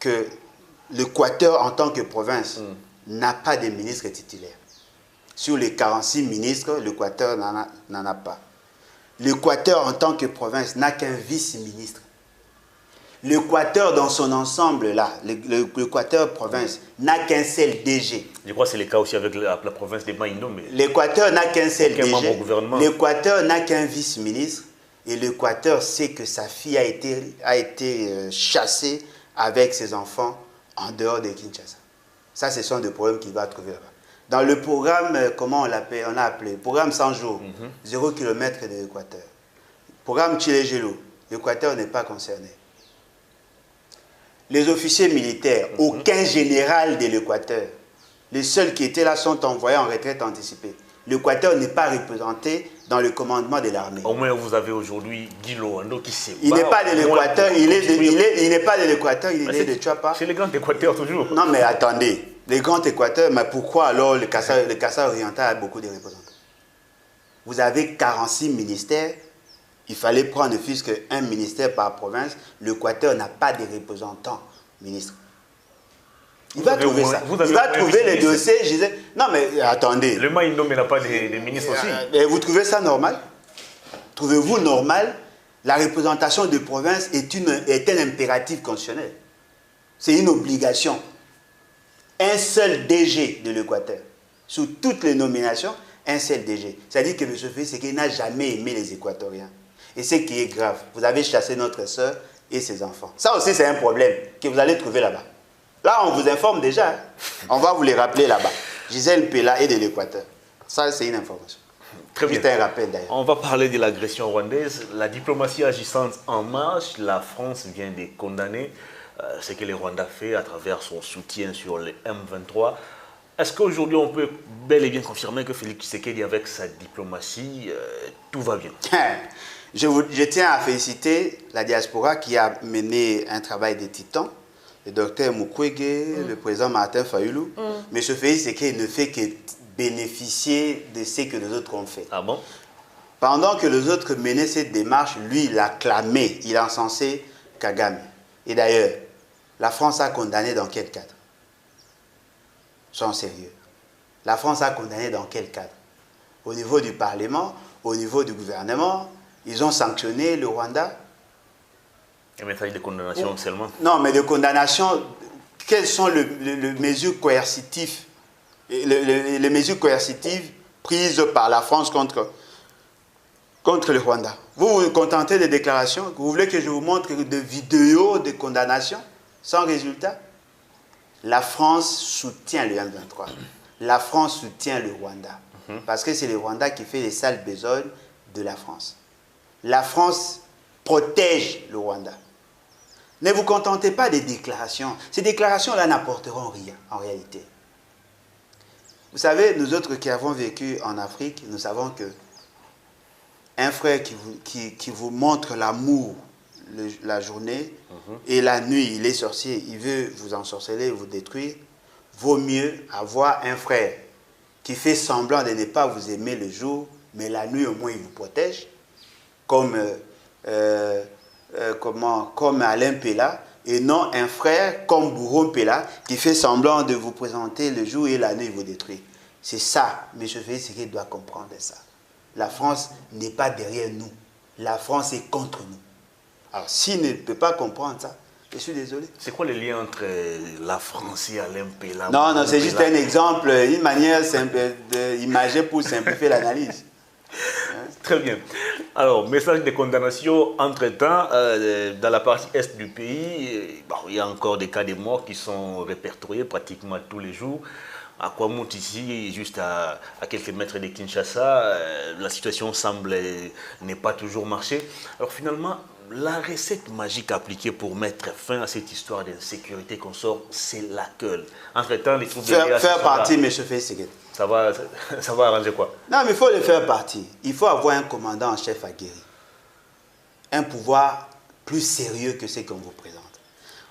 que l'Équateur, en tant que province, n'a pas de ministre titulaire. Sur les 46 ministres, l'Équateur n'en a pas. L'Équateur, en tant que province, n'a qu'un vice-ministre. L'Équateur, dans son ensemble, là, l'Équateur province, n'a qu'un seul DG. Je crois que c'est le cas aussi avec la province de Maïno. L'Équateur n'a qu'un seul DG. L'Équateur n'a qu'un vice-ministre. Et l'Équateur sait que sa fille a été chassée avec ses enfants en dehors de Kinshasa. Ça, ce sont des problèmes qu'il va trouver là-bas. Dans le programme, comment on a appelé, programme 100 jours, 0 km de l'Équateur. Programme Chile-Gelo, l'Équateur n'est pas concerné. Les officiers militaires, aucun général de l'Équateur. Les seuls qui étaient là sont envoyés en retraite anticipée. l'Équateur n'est pas représenté dans le commandement de l'armée. Au moins, vous avez aujourd'hui Guy Lowando qui s'est... Il n'est pas de l'Équateur, il n'est pas de l'Équateur, il est de Tchouapa. C'est le Grand Équateur toujours. Non, mais attendez, le Grand Équateur, mais pourquoi alors le Kassai oriental a beaucoup de représentants? Vous avez 46 ministères, il fallait prendre ne fût-ce qu'un ministère par province. L'Équateur n'a pas de représentants ministres. Il va trouver ça. Il va trouver les dossiers. Je disais, non, mais attendez. Le Maïndo n'a pas de ministres aussi. Et vous trouvez ça normal? Trouvez-vous normal? La représentation de province est un impératif constitutionnel. C'est une obligation. Un seul DG de l'Équateur. Sous toutes les nominations, un seul DG. C'est-à-dire que M. Félix Tshisekedi n'a jamais aimé les Équatoriens. Et ce qui est grave, vous avez chassé notre soeur et ses enfants. Ça aussi, c'est un problème que vous allez trouver là-bas. Là, on vous informe déjà. Hein. On va vous les rappeler là-bas. Gisèle Pella est de l'Équateur. Ça, c'est une information. Très bien. Juste un rappel d'ailleurs. On va parler de l'agression rwandaise. La diplomatie agissante en marche, la France vient de condamner ce que le Rwanda fait à travers son soutien sur les M23. Est-ce qu'aujourd'hui, on peut bel et bien confirmer que Félix Tshisekedi, avec sa diplomatie, tout va bien? Je tiens à féliciter la diaspora qui a mené un travail de titan. Le docteur Mukwege, le président Martin Fayulu. Mais M. Félix Tshisekedi ne fait que bénéficier de ce que les autres ont fait. Ah bon? Pendant que les autres menaient cette démarche, lui, il a clamé, il a encensé Kagame. Et d'ailleurs, la France a condamné dans quel cadre? Soyons sérieux. La France a condamné dans quel cadre? Au niveau du Parlement, au niveau du gouvernement, ils ont sanctionné le Rwanda. Un message de condamnation seulement? Non, mais de condamnation, quelles sont les mesures coercitives, les mesures coercitives prises par la France contre le Rwanda? Vous vous contentez des déclarations? Vous voulez que je vous montre des vidéos de condamnation sans résultat? La France soutient le M23. La France soutient le Rwanda. Parce que c'est le Rwanda qui fait les sales besognes de la France. La France protège le Rwanda. Ne vous contentez pas des déclarations. Ces déclarations-là n'apporteront rien, en réalité. Vous savez, nous autres qui avons vécu en Afrique, nous savons que un frère qui vous montre l'amour la journée et la nuit, il est sorcier, il veut vous ensorceler, vous détruire, vaut mieux avoir un frère qui fait semblant de ne pas vous aimer le jour, mais la nuit au moins il vous protège, comme Alain Pella, et non un frère comme Bourron Pella qui fait semblant de vous présenter le jour et la nuit il vous détruit. C'est ça, M. Félix Tshisekedi doit comprendre ça. La France n'est pas derrière nous, la France est contre nous. Alors s'il ne peut pas comprendre ça, je suis désolé. C'est quoi le lien entre la France et Alain Pella? Non, c'est juste un exemple, une manière imagée pour simplifier l'analyse. Très bien. Alors, message de condamnation, entre-temps, dans la partie est du pays, il y a encore des cas de morts qui sont répertoriés pratiquement tous les jours. À Kwamount, ici, juste à quelques mètres de Kinshasa, la situation semble ne pas toujours marcher. Alors finalement, la recette magique appliquée pour mettre fin à cette histoire d'insécurité qu'on sort, c'est laquelle? Entre-temps, les troupes de faire partie, M. Félix Tshisekedi. Ça va arranger quoi? Non, mais il faut le faire partie. Il faut avoir un commandant en chef aguerri. Un pouvoir plus sérieux que ce qu'on vous présente.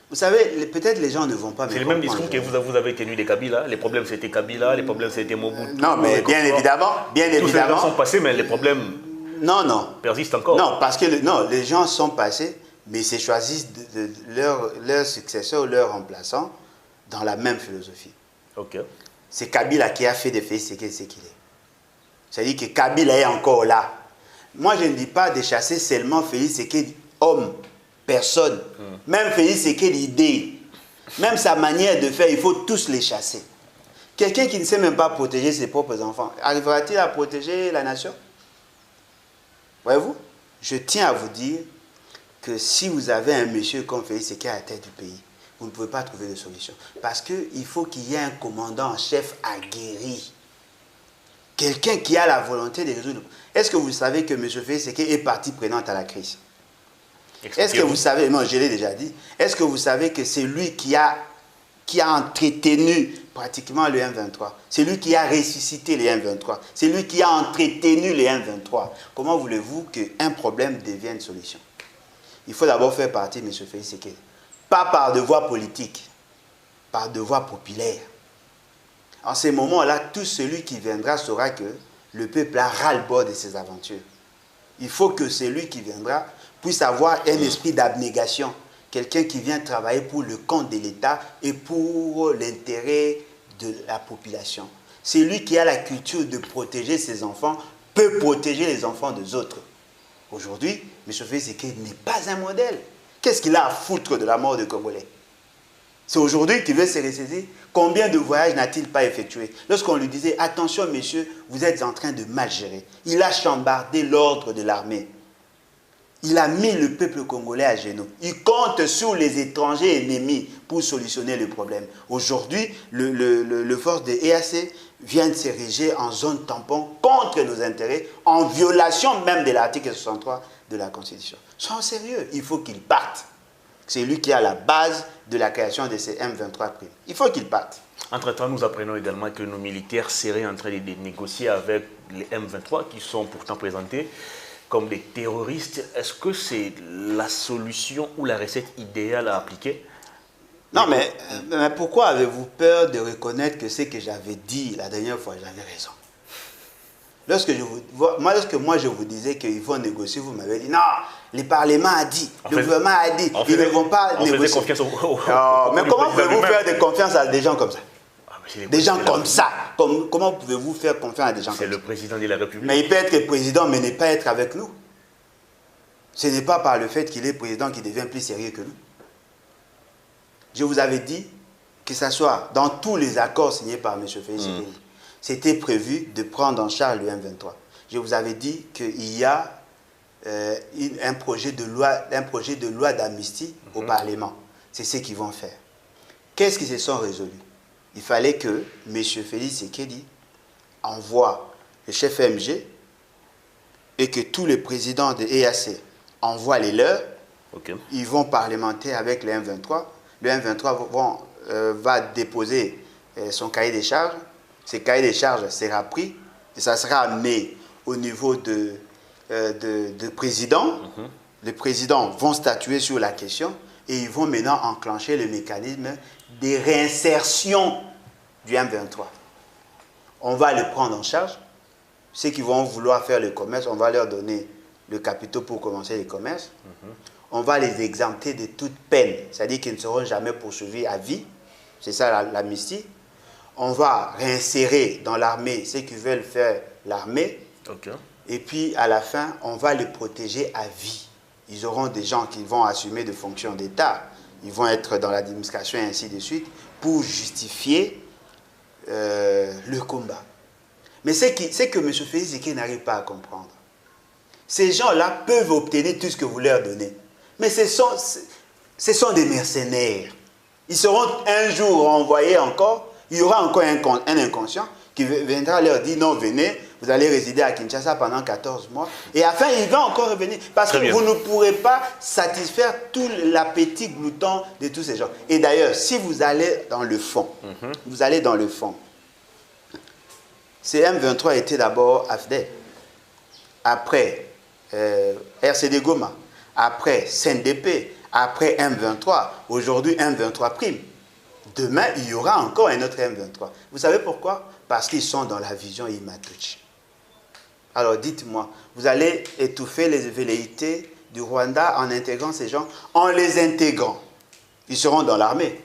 Vous savez, peut-être les gens ne vont pas me comprendre. C'est le même discours que vous avez tenu de Kabila. Les problèmes c'était Kabila, les problèmes c'était Mobutu. Non, mais bien évidemment. Tous ces gens sont passés, mais les problèmes persistent encore. Non, parce que les gens sont passés, mais ils choisissent leur successeur ou leur remplaçant dans la même philosophie. Ok. C'est Kabila qui a fait de Félix Tshisekedi ce qu'il est. C'est-à-dire que Kabila est encore là. Moi, je ne dis pas de chasser seulement Félix Tshisekedi, homme, personne. Même Félix Tshisekedi, idée. Même sa manière de faire, il faut tous les chasser. Quelqu'un qui ne sait même pas protéger ses propres enfants, arrivera-t-il à protéger la nation? Voyez-vous? Je tiens à vous dire que si vous avez un monsieur comme Félix Tshisekedi à la tête du pays, vous ne pouvez pas trouver de solution. Parce qu'il faut qu'il y ait un commandant en chef aguerri. Quelqu'un qui a la volonté de résoudre. Est-ce que vous savez que M. Félix Tshisekedi est partie prenante à la crise? Est-ce que vous savez, non, je l'ai déjà dit, est-ce que vous savez que c'est lui qui a entretenu pratiquement le M23. C'est lui qui a ressuscité les M23. C'est lui qui a entretenu les M23. Comment voulez-vous qu'un problème devienne solution? Il faut d'abord faire partie, M. Félix Tshisekedi. Pas par devoir politique, par devoir populaire. En ces moments-là, tout celui qui viendra saura que le peuple a ras-le-bol de ses aventures. Il faut que celui qui viendra puisse avoir un esprit d'abnégation. Quelqu'un qui vient travailler pour le compte de l'État et pour l'intérêt de la population. Celui qui a la culture de protéger ses enfants peut protéger les enfants des autres. Aujourd'hui, M. Félix Tshisekedi n'est pas un modèle. Qu'est-ce qu'il a à foutre de la mort des Congolais? C'est aujourd'hui qu'il veut se ressaisir. Combien de voyages n'a-t-il pas effectué? Lorsqu'on lui disait, attention monsieur, vous êtes en train de mal gérer. Il a chambardé l'ordre de l'armée. Il a mis le peuple congolais à genoux. Il compte sur les étrangers ennemis pour solutionner le problème. Aujourd'hui, le force de EAC vient de s'ériger en zone tampon contre nos intérêts, en violation même de l'article 63 de la Constitution. Soyons sérieux, il faut qu'il parte. C'est lui qui est à la base de la création de ces M23 primes. Il faut qu'il parte. Entre-temps, nous apprenons également que nos militaires seraient en train de négocier avec les M23 qui sont pourtant présentés comme des terroristes. Est-ce que c'est la solution ou la recette idéale à appliquer? Non, mais pourquoi avez-vous peur de reconnaître que ce que j'avais dit la dernière fois, j'avais raison? Lorsque moi je vous disais qu'ils vont négocier, vous m'avez dit non, le Parlement a dit, le gouvernement a dit, ils ne vont pas négocier. Mais comment pouvez-vous faire de confiance à des gens comme ça? Des gens comme ça. Comment pouvez-vous faire confiance à des gens comme ça? C'est le président de la République. Mais il peut être président, mais ne pas être avec nous. Ce n'est pas par le fait qu'il est président qu'il devient plus sérieux que nous. Je vous avais dit que ce soit dans tous les accords signés par M. Félix Tshisekedi, c'était prévu de prendre en charge le M23. Je vous avais dit qu'il y a un projet de loi d'amnistie au Parlement. C'est ce qu'ils vont faire. Qu'est-ce qu'ils se sont résolus? Il fallait que M. Félix Tshisekedi envoie le chef MG et que tous les présidents de EAC envoient les leurs. Ils vont parlementer avec le M23. Le M23 va déposer son cahier des charges. Ce cahier des charges sera pris et ça sera amené au niveau de président. Les présidents vont statuer sur la question et ils vont maintenant enclencher le mécanisme de réinsertion du M23. On va les prendre en charge. Ceux qui vont vouloir faire le commerce, on va leur donner le capital pour commencer les commerces. On va les exempter de toute peine, c'est-à-dire qu'ils ne seront jamais poursuivis à vie. C'est ça l'amnistie. On va réinsérer dans l'armée ceux qui veulent faire l'armée. Et puis, à la fin, on va les protéger à vie. Ils auront des gens qui vont assumer des fonctions d'État. Ils vont être dans l'administration et ainsi de suite pour justifier le combat. Mais c'est que M. Félix Tshisekedi n'arrive pas à comprendre. Ces gens-là peuvent obtenir tout ce que vous leur donnez. Mais ce sont des mercenaires. Ils seront un jour envoyés encore. Il y aura encore un inconscient qui viendra leur dire non, venez, vous allez résider à Kinshasa pendant 14 mois. Et enfin, il va encore revenir. Parce que vous ne pourrez pas satisfaire tout l'appétit glouton de tous ces gens. Et d'ailleurs, si vous allez dans le fond, vous allez dans le fond. Ces M23 étaient d'abord AFDEL. Après, RCD Goma. Après, CNDP. Après, M23. Aujourd'hui, M23 prime. Demain, il y aura encore un autre M23. Vous savez pourquoi? Parce qu'ils sont dans la vision Imatuchi. Alors dites-moi, vous allez étouffer les velléités du Rwanda en intégrant ces gens? En les intégrant, ils seront dans l'armée.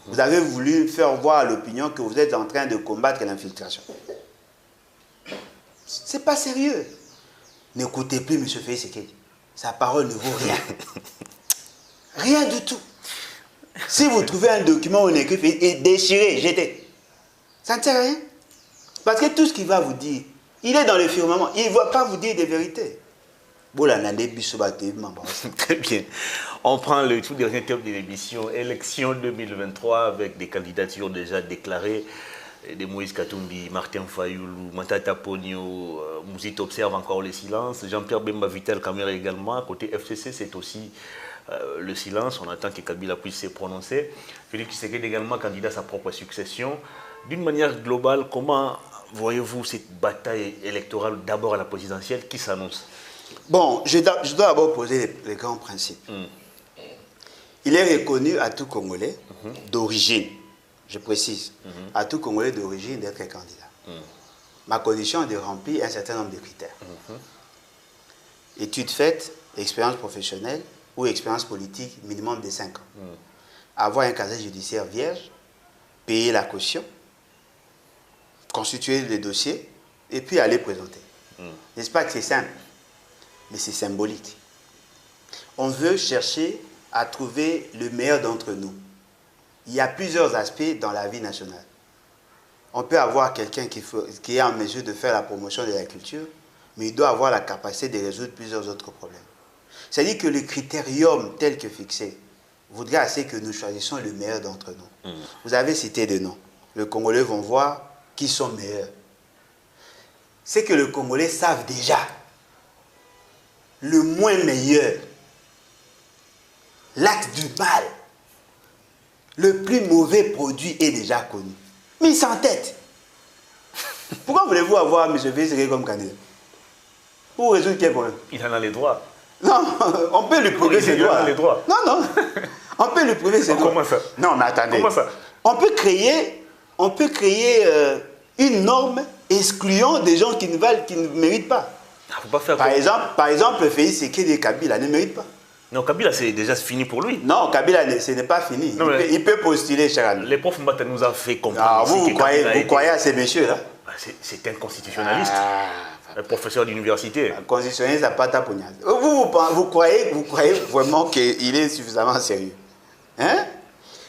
Vous avez voulu faire voir à l'opinion que vous êtes en train de combattre l'infiltration. C'est pas sérieux. N'écoutez plus M. Félix Tshisekedi. Sa parole ne vaut rien. Rien du tout. Si vous trouvez un document où on écrit et déchirez, jetez. Ça ne sert à rien. Parce que tout ce qu'il va vous dire, il est dans le firmament. Il ne va pas vous dire des vérités. Très bien. On prend le tout dernier thème de l'émission, élection 2023, avec des candidatures déjà déclarées de Moïse Katumbi, Martin Fayoulou, Matata Pogno. Mouzit observe encore le silence. Jean-Pierre Bemba Vital Kamera également. Côté FCC, c'est aussi le silence. On attend que Kabila puisse se prononcer. Félix Tshisekedi également candidat à sa propre succession. D'une manière globale, comment voyez-vous cette bataille électorale d'abord à la présidentielle qui s'annonce? Bon, je dois d'abord poser les grands principes. Il est reconnu à tout Congolais d'origine, je précise, à tout Congolais d'origine d'être candidat. Ma condition est de remplir un certain nombre de critères. Études faites, expérience professionnelle ou expérience politique minimum de 5 ans. Avoir un casier judiciaire vierge, payer la caution, constituer les dossiers et puis aller présenter. N'est-ce pas que c'est simple? Mais c'est symbolique. On veut chercher à trouver le meilleur d'entre nous. Il y a plusieurs aspects dans la vie nationale. On peut avoir quelqu'un qui est en mesure de faire la promotion de la culture, mais il doit avoir la capacité de résoudre plusieurs autres problèmes. C'est-à-dire que le critérium tel que fixé voudrait assez que nous choisissions le meilleur d'entre nous. Vous avez cité des noms. Les Congolais vont voir qui sont meilleurs. C'est que les Congolais savent déjà le moins meilleur, l'acte du mal, le plus mauvais produit est déjà connu. Mais il s'entête. Pourquoi voulez-vous avoir M. Félix comme candidat? Pour résoudre quel problème? Il en a les droits. Non, on peut lui prouver ses droits. Non, non. On peut lui prouver ses droits. Comment ça? Non, mais attendez. Comment ça? On peut créer une norme excluant des gens qui ne méritent pas. Faut pas faire par exemple, Félix Tshisekedi Kabila ne mérite pas. Non, Kabila, c'est déjà fini pour lui. Non, Kabila, ce n'est pas fini. Non, il peut postuler chaque année. Les profs Mbata nous a fait comprendre. Vous croyez à ces messieurs-là? C'est un constitutionnaliste. Un professeur d'université. Un constitutionnaliste, ça n'a pas ta poignade. Vous croyez vraiment qu'il est suffisamment sérieux? Hein?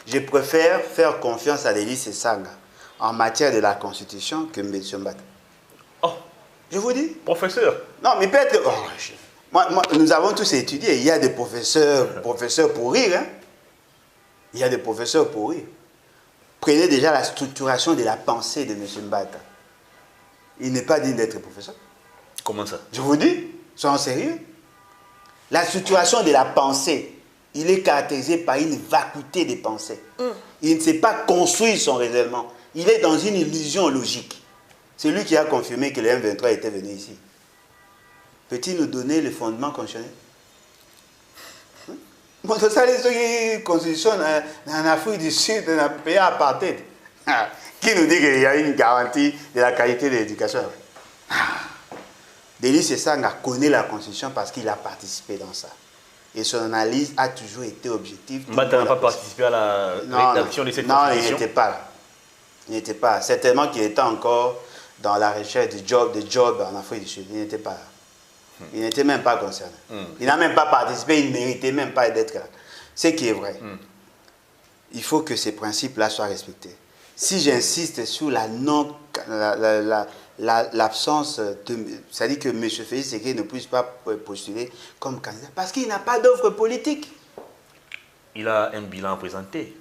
Je préfère faire confiance à Denis Sanga en matière de la Constitution que M. Mbata. Oh, je vous dis. Professeur. Non, mais peut-être... nous avons tous étudié. Il y a des professeurs pour rire. Hein? Il y a des professeurs pour rire. Prenez déjà la structuration de la pensée de M. Mbata. Il n'est pas digne d'être professeur. Comment ça? Je vous dis, soyons sérieux. La structuration de la pensée, il est caractérisé par une vacuité des pensées. Il ne sait pas construire son raisonnement. Il est dans une illusion logique. C'est lui qui a confirmé que le M23 était venu ici. Peut-il nous donner le fondement constitutionnel? Bon, c'est ça, les constitutions en Afrique du Sud, dans un pays apartheid. Qui nous dit qu'il y a une garantie de la qualité de l'éducation? Denis Sanga connaît la Constitution parce qu'il a participé dans ça. Et son analyse a toujours été objective. Mbata n'a pas participé à la rédaction de cette Constitution? Non, il n'était pas là. Il n'était pas là. Certainement qu'il était encore dans la recherche de job en Afrique du Sud. Il n'était pas là. Il n'était même pas concerné. Il n'a même pas participé, il ne méritait même pas d'être là. Ce qui est vrai. Il faut que ces principes-là soient respectés. Si j'insiste sur l'absence, c'est-à-dire que M. Félix Tshisekedi ne puisse pas postuler comme candidat, parce qu'il n'a pas d'offre politique. Il a un bilan à présenter.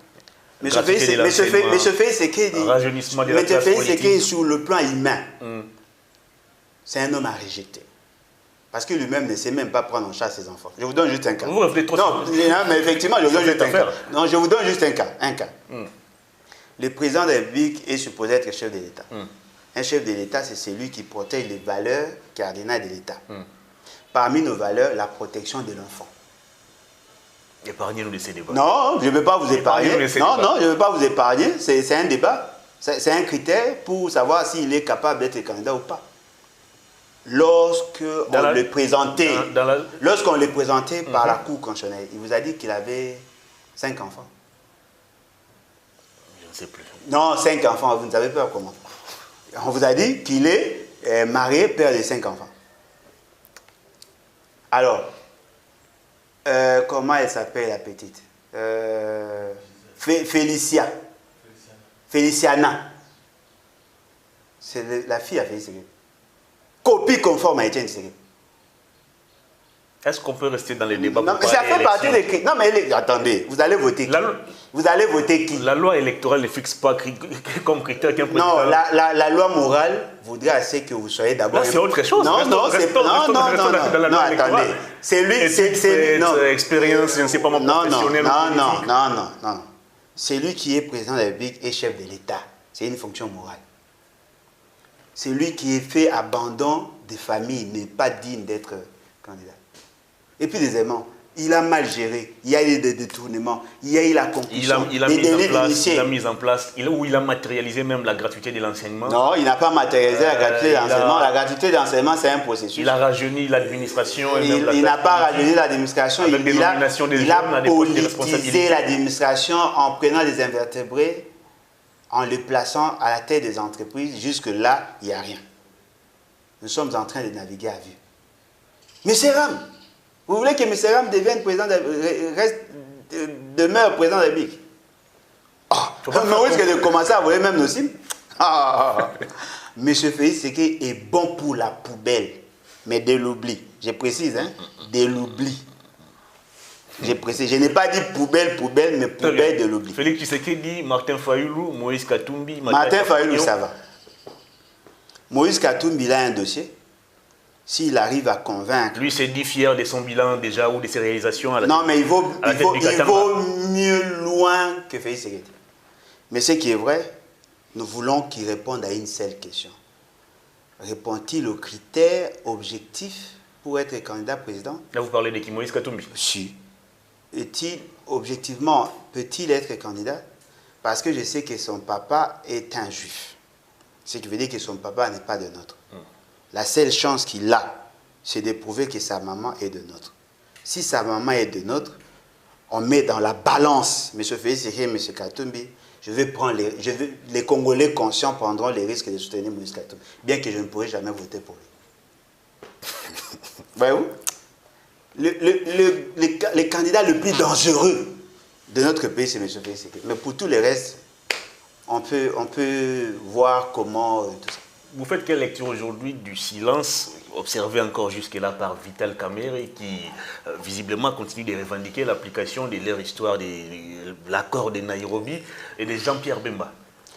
M. Félix Tshisekedi, sur le plan humain, c'est un homme à rejeter. Parce que lui-même ne sait même pas prendre en charge ses enfants. Je vous donne juste un cas. Non, mais effectivement, je vous donne juste un cas. Non, je vous donne juste un cas. Le président de la République est supposé être chef de l'État. Un chef de l'État, c'est celui qui protège les valeurs cardinales de l'État. Parmi nos valeurs, la protection de l'enfant. Épargnez-nous de ces débats. Non, je ne veux pas vous épargner. Non, je ne veux pas vous épargner. C'est un débat. C'est un critère pour savoir s'il est capable d'être candidat ou pas. Lorsqu'on le présentait, par la Cour constitutionnelle, il vous a dit qu'il avait 5 enfants. Je ne sais plus. Non, 5 enfants, vous ne savez pas comment. On vous a dit qu'il est marié, père de 5 enfants. Alors, comment elle s'appelle la petite? Feliciana. C'est la fille à Félix Tshisekedi. Copie conforme à Etienne Tshisekedi. Est-ce qu'on peut rester dans les débats? Non, mais ça fait partie des... Non, mais attendez, vous allez voter qui? Vous allez voter qui? La loi électorale ne fixe pas comme critère qu'un président... Non, la loi morale voudrait assez que vous soyez d'abord... Là, c'est autre chose. Non, attendez. C'est lui... Non, expérience, je ne sais pas, moi, professionnel. Non. C'est lui qui est président de la République et chef de l'État. c'est une fonction morale. Celui qui est fait abandon des familles n'est pas digne d'être candidat. Et puis deuxièmement, il a mal géré, il y a eu des détournements, il y a eu la concussion, il a mis en place, il a matérialisé même la gratuité de l'enseignement. Non, il n'a pas matérialisé la gratuité d'enseignement. La gratuité d'enseignement, c'est un processus. Il a rajeuni l'administration. Il n'a pas rajeuni l'administration. Il a politisé l'administration en prenant des invertébrés, en les plaçant à la tête des entreprises. Jusque-là, il n'y a rien. Nous sommes en train de naviguer à vue. Mais c'est Ram. Vous voulez que M. Ram devienne président demeure président de la République? Mais où est-ce que de commencer à voler même nos cimes? M. Félix Tshisekedi est bon pour la poubelle, mais de l'oubli. Je précise, hein, de l'oubli. Je précise, je n'ai pas dit poubelle, mais poubelle de l'oubli. Félix Tshisekedi, Martin Fayulu, Moïse Katumbi. Martin Fayulu, ça va. Moïse Katumbi, il a un dossier. S'il arrive à convaincre... Lui s'est dit fier de son bilan déjà ou de ses réalisations. Non, mais il vaut mieux loin que Félix Tshisekedi. Mais ce qui est vrai, nous voulons qu'il réponde à une seule question. Répond-il aux critères objectifs pour être candidat président? Là, vous parlez de qui? Moïse Katumbi? Si. Est-il, objectivement, peut-il être candidat? Parce que je sais que son papa est un juif. Ce qui veut dire que son papa n'est pas de nôtre. La seule chance qu'il a, c'est de prouver que sa maman est de nôtre. Si sa maman est de nôtre, on met dans la balance M. Félix Tshisekedi et M. Katumbi. Les Congolais conscients prendront les risques de soutenir Moïse Katumbi, bien que je ne pourrai jamais voter pour lui. Voyez-vous? Le candidat le plus dangereux de notre pays, c'est M. Félix Tshisekedi. Mais pour tous les restes, on peut voir comment tout ça. Vous faites quelle lecture aujourd'hui du silence observé encore jusque-là par Vital Kamerhe qui visiblement continue de revendiquer l'application de leur histoire de l'accord de Nairobi et de Jean-Pierre Bemba?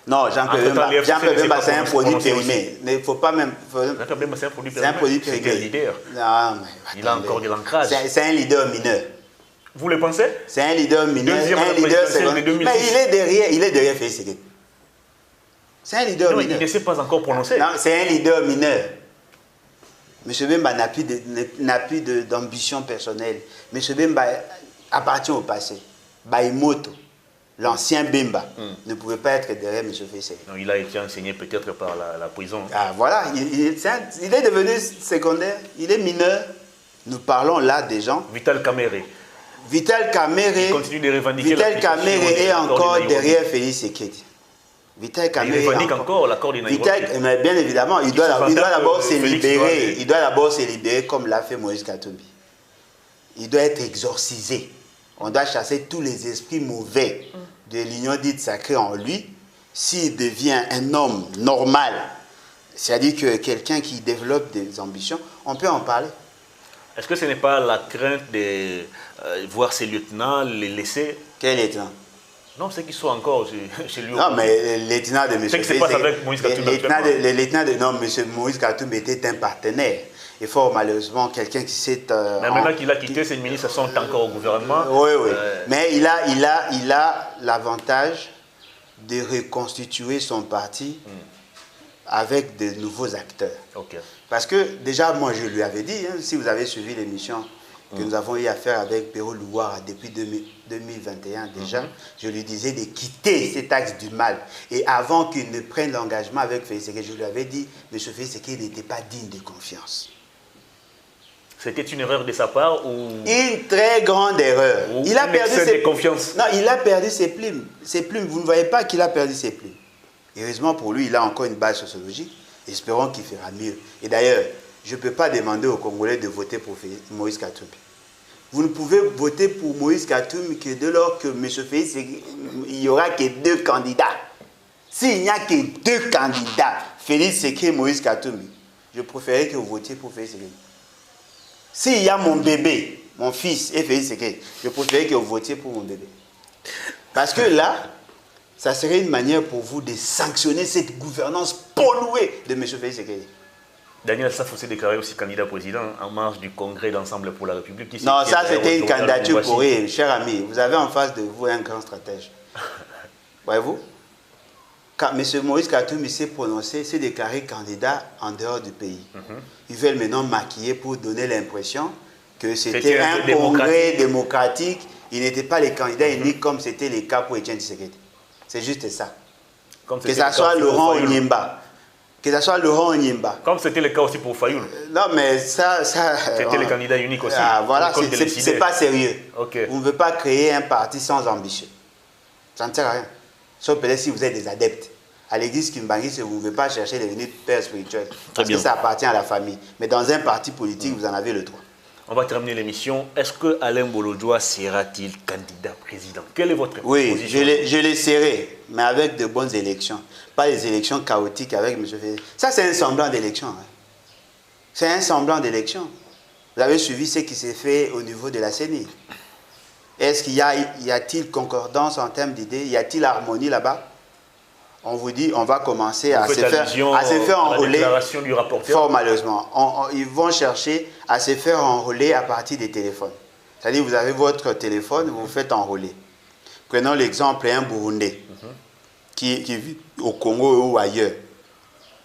Non, Jean-Pierre Bemba, c'est un produit périmé. Mais il ne faut pas même... Jean-Pierre Bemba, c'est un produit périmé. C'est un produit périmé. C'est un leader. Non, mais il a encore de l'ancrage. C'est un leader mineur. Vous le pensez? C'est un leader mineur. Un leader secondaire. Mais il est derrière Félix Tshisekedi. C'est un leader mineur. Il ne s'est pas encore prononcé. Non, c'est un leader mineur. M. Bemba n'a plus d'ambition personnelle. M. Bemba appartient au passé. Baïmoto, l'ancien Bemba, ne pouvait pas être derrière M. Félix Tshisekedi. Non, il a été enseigné peut-être par la prison. Ah, voilà, il est devenu secondaire, il est mineur. Nous parlons là des gens. Vital Kamerhe. Vital Kamerhe continue de revendiquer. Vital Kamerhe est encore derrière Félix Tshisekedi. Vital Kamerhe il revendique encore l'accord de Nairobi. Mais bien évidemment, il doit d'abord se libérer. Il doit d'abord se libérer comme l'a fait Moïse Katumbi. Il doit être exorcisé. On doit chasser tous les esprits mauvais de l'union dite sacrée en lui. S'il devient un homme normal, c'est-à-dire que quelqu'un qui développe des ambitions, on peut en parler. Est-ce que ce n'est pas la crainte de voir ces lieutenants les laisser? Quel lieutenant? Non, ceux qui sont encore chez lui. Non, mais le lieutenant de M. Ce qui se passe avec Moïse Katumbi. Le lieutenant de M. Moïse Katumbi était un partenaire. Et fort malheureusement, quelqu'un qui s'est... mais maintenant qu'il a quitté, ces ministres sont encore au gouvernement. Oui, oui. Mais il a l'avantage de reconstituer son parti avec de nouveaux acteurs. Okay. Parce que déjà, moi, je lui avais dit, hein, si vous avez suivi l'émission que nous avons eu à faire avec Péro Louara depuis 2021 déjà, je lui disais de quitter cet axe du mal. Et avant qu'il ne prenne l'engagement avec Félix Tshisekedi, je lui avais dit, M. Félix Tshisekedi n'était pas digne de confiance. C'était une erreur de sa part ou... Une très grande erreur. Il a perdu ses confiance. Non, il a perdu ses plumes. Ses plumes, vous ne voyez pas qu'il a perdu ses plumes. Heureusement pour lui, il a encore une base sociologique. Espérons qu'il fera mieux. Et d'ailleurs, je ne peux pas demander aux Congolais de voter pour Moïse Katumbi. Vous ne pouvez voter pour Moïse Katumbi que dès lors que M. Félix, il n'y aura que 2 candidats. S'il n'y a que 2 candidats, Félix Tshisekedi et Moïse Katumbi, je préférerais que vous votiez pour Félix Tshisekedi. S'il y a mon bébé, mon fils et Félix Tshisekedi, je préférerais que vous votiez pour mon bébé. Parce que là, ça serait une manière pour vous de sanctionner cette gouvernance polluée de M. Félix Tshisekedi. Daniel Safo s'est déclaré aussi candidat président en marge du congrès d'Ensemble pour la République. Non, ça c'était une candidature pour lui, cher ami. Vous avez en face de vous un grand stratège. Voyez-vous? quand M. Moïse Katumbi s'est prononcé, s'est déclaré candidat en dehors du pays. Ils veulent maintenant maquiller pour donner l'impression que c'était un congrès démocratique. Il n'était pas les candidats uniques comme c'était le cas pour Etienne Tshisekedi. C'est juste ça. Que ça soit Laurent Onyemba. Que ça soit Laurent Onyemba. Comme c'était le cas aussi pour Fayoul. Non, mais ça c'était les candidats uniques aussi. Ah, voilà, c'est pas sérieux. Okay. Vous ne pouvez pas créer un parti sans ambition. Ça ne sert à rien. Sauf peut-être si vous êtes des adeptes. À l'église Kimbangis, vous ne pouvez pas chercher les devenir père spirituel. Parce que ça appartient à la famille. Mais dans un parti politique, vous en avez le droit. On va terminer l'émission. Est-ce que Alain Bolojwa sera-t-il candidat président? Quelle est votre position? Oui, je l'ai serré, mais avec de bonnes élections. Pas des élections chaotiques avec M. Félix. Ça, c'est un semblant d'élection. Hein. C'est un semblant d'élection. Vous avez suivi ce qui s'est fait au niveau de la CENI. Est-ce qu'il y a-t-il concordance en termes d'idées? Y a-t-il harmonie là-bas? On vous dit, on va commencer à se faire enrôler. Fort malheureusement. Ils vont chercher à se faire enrôler à partir des téléphones. C'est-à-dire, vous avez votre téléphone, vous vous faites enrôler. Prenons l'exemple d'un Burundais qui vit au Congo ou ailleurs.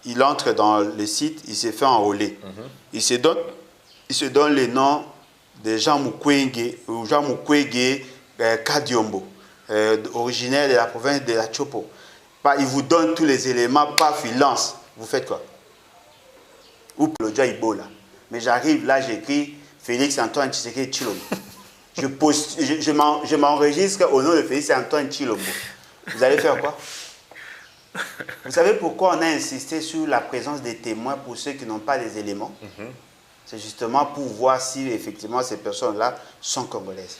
Il entre dans le site, il se fait enrôler. Il se donne les noms de Jean Mukwege ou Jean Mukwege Kadiombo, originaire de la province de la Chopo. Il vous donne tous les éléments, paf, il lance. Vous faites quoi? Ou Bolojwa Ibola. Mais j'arrive là, j'écris Félix Antoine Tshisekedi Tshilombo. Je m'enregistre au nom de Félix Antoine Tshilombo. Vous allez faire quoi? Vous savez pourquoi on a insisté sur la présence des témoins pour ceux qui n'ont pas les éléments? C'est justement pour voir si effectivement ces personnes-là sont congolaises.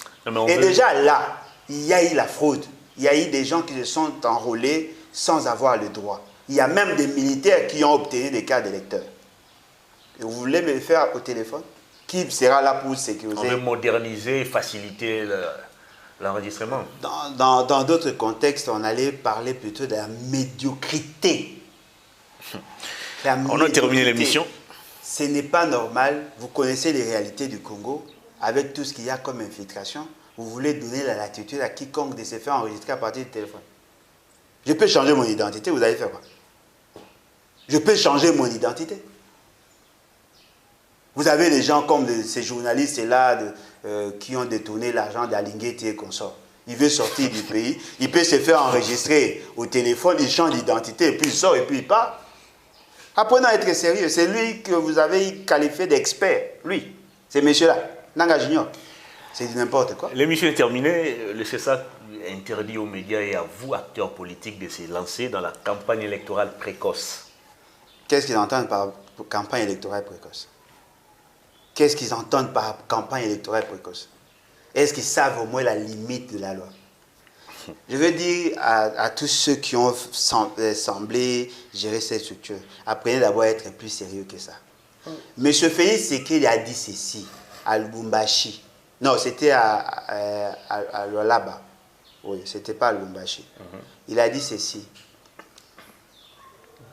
Et déjà là, il y a eu la fraude. Il y a eu des gens qui se sont enrôlés sans avoir le droit. Il y a même des militaires qui ont obtenu des cartes d'électeurs. Et vous voulez me le faire au téléphone? Qui sera là pour sécuriser? On veut moderniser, faciliter l'enregistrement. Dans d'autres contextes, on allait parler plutôt de la médiocrité. On a terminé l'émission. Ce n'est pas normal. Vous connaissez les réalités du Congo, avec tout ce qu'il y a comme infiltration. Vous voulez donner la latitude à quiconque de se faire enregistrer à partir du téléphone. Je peux changer mon identité, vous allez faire quoi? Je peux changer mon identité. Vous avez des gens comme ces journalistes-là qui ont détourné l'argent d'Alingueti et consorts. Il veut sortir du pays, il peut se faire enregistrer au téléphone, il change d'identité, et puis il sort et puis il part. Apprenez à être sérieux. C'est lui que vous avez qualifié d'expert. Lui, c'est monsieur-là, Nanga Junior. C'est du n'importe quoi. L'émission est terminée. Le CESAC interdit aux médias et à vous, acteurs politiques, de se lancer dans la campagne électorale précoce. Qu'est-ce qu'ils entendent par campagne électorale précoce? Qu'est-ce qu'ils entendent par campagne électorale précoce? Est-ce qu'ils savent au moins la limite de la loi? Je veux dire à tous ceux qui ont semblé gérer cette structure, apprenez d'abord à être plus sérieux que ça. M. Félix Tshisekedi a dit ceci à Lubumbashi. Non, c'était à Lualaba. Oui, c'était pas à Lubumbashi. Il a dit ceci.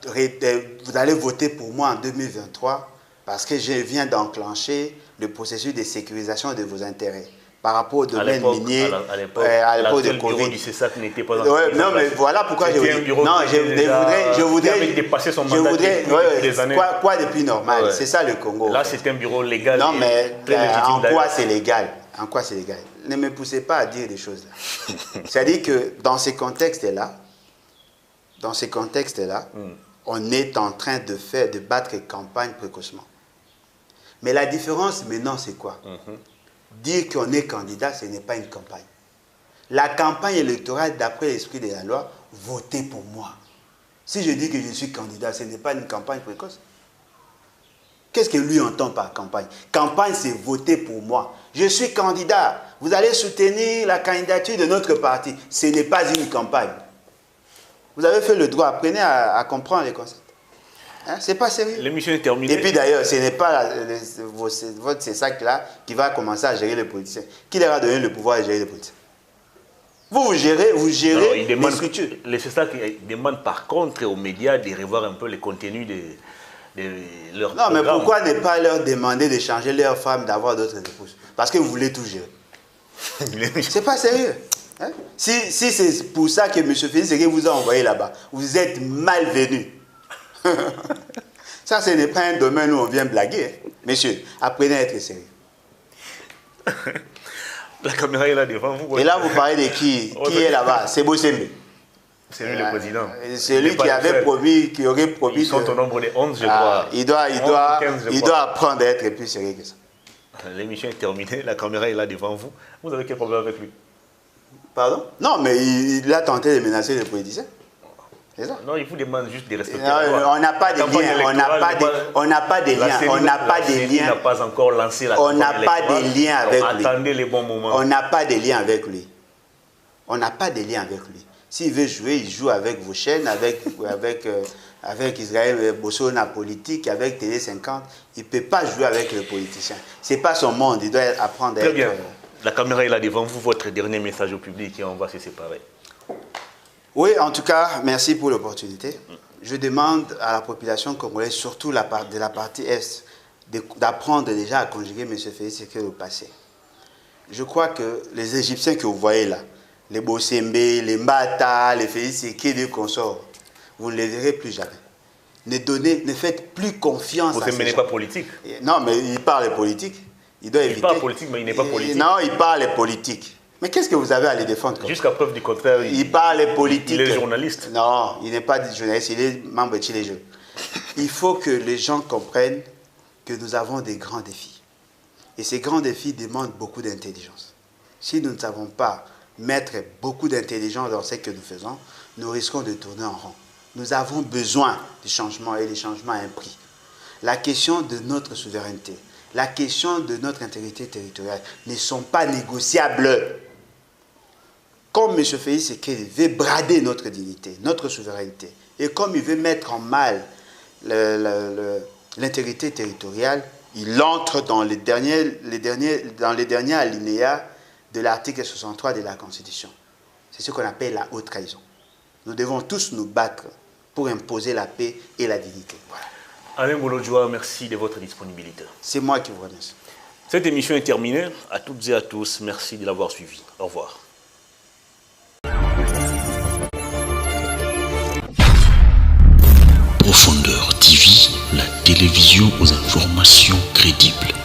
Vous allez voter pour moi en 2023 parce que je viens d'enclencher le processus de sécurisation de vos intérêts par rapport au domaine minier à l'époque de Covid. Le du CESAC n'était pas non, mais voilà pourquoi je vous dis. Non, je voudrais dépasser son mandat depuis des années. Quoi de plus normal? Ouais. C'est ça le Congo. Là, c'est un bureau légal. Non, mais en quoi c'est légal? En quoi c'est légal? Ne me poussez pas à dire des choses là. C'est-à-dire que dans ces contextes-là, on est en train de battre campagne précocement. Mais la différence maintenant, c'est quoi? Dire qu'on est candidat, ce n'est pas une campagne. La campagne électorale, d'après l'esprit de la loi, votez pour moi. Si je dis que je suis candidat, ce n'est pas une campagne précoce. Qu'est-ce que lui entend par campagne? Campagne, c'est voter pour moi. Je suis candidat. Vous allez soutenir la candidature de notre parti. Ce n'est pas une campagne. Vous avez fait le droit. Apprenez à comprendre les concepts. Hein? C'est pas sérieux. L'émission est terminée. Et puis d'ailleurs, ce n'est pas votre CESAC-là qui va commencer à gérer les politiciens. Qui leur a donné le pouvoir de gérer les politiciens? Vous gérez les structures. Les CESAC demandent par contre aux médias de revoir un peu le contenu de leur programme. Non, mais pourquoi ne pas leur demander de changer leur femme, d'avoir d'autres épouses? Parce que vous voulez tout gérer. C'est pas sérieux. Hein? Si c'est pour ça que M. Félix Ségué vous a envoyé là-bas, vous êtes malvenu. Ça, ce n'est pas un domaine où on vient blaguer. Hein? Messieurs, apprenez à être sérieux. La caméra est là devant vous. Et là, vous parlez de qui? Qui est là-bas? C'est Bossembe. C'est lui le président. C'est lui qui avait promis, qui aurait promis. Ils sont au nombre de 11, je crois. Il doit apprendre à être plus sérieux que ça. L'émission est terminée, la caméra est là devant vous. Vous avez quel problème avec lui? Pardon? Non, mais il a tenté de menacer les politiciens. C'est ça? Non, il vous demande juste de respecter. On n'a pas de lien. On n'a pas de lien. On n'a pas de lien. Il n'a pas encore lancé la On n'a pas de lien avec lui. Attendez les bons moments. On n'a pas de lien avec lui. On n'a pas de lien avec lui. S'il veut jouer, il joue avec vos chaînes, avec Israël Bossona politique, avec Télé 50. Il ne peut pas jouer avec les politiciens. Ce n'est pas son monde. Il doit apprendre à être... Très bien. La caméra est là devant vous. Votre dernier message au public et on va se séparer. Oui, en tout cas, merci pour l'opportunité. Je demande à la population congolaise, surtout de la partie Est, d'apprendre déjà à conjuguer M. Félix Ségué au passé. Je crois que les Égyptiens que vous voyez là, les Bossembe, les Mbata, les Félix Ségué, les consorts, vous ne les verrez plus jamais. Ne faites plus confiance à ces gens. Bossembe n'est pas politique. Non, mais il parle politique. Il parle politique, mais il n'est pas politique. Non, il parle politique. Mais qu'est-ce que vous avez à les défendre? Jusqu'à preuve du contraire, il parle politique. Il est journaliste. Non, il n'est pas journaliste, il est membre de Chile Jeux. Il faut que les gens comprennent que nous avons des grands défis. Et ces grands défis demandent beaucoup d'intelligence. Si nous ne savons pas mettre beaucoup d'intelligence dans ce que nous faisons, nous risquons de tourner en rond. Nous avons besoin de changements et les changements à un prix. La question de notre souveraineté, la question de notre intégrité territoriale ne sont pas négociables. Comme M. Félix Ségué veut brader notre dignité, notre souveraineté, et comme il veut mettre en mal l'intégrité territoriale, il entre dans les derniers alinéas de l'article 63 de la Constitution. C'est ce qu'on appelle la haute trahison. Nous devons tous nous battre pour imposer la paix et la dignité. Voilà. Alain Bolodjoa, merci de votre disponibilité. C'est moi qui vous remercie. Cette émission est terminée. À toutes et à tous, merci de l'avoir suivi. Au revoir. Profondeur TV, la télévision aux informations crédibles.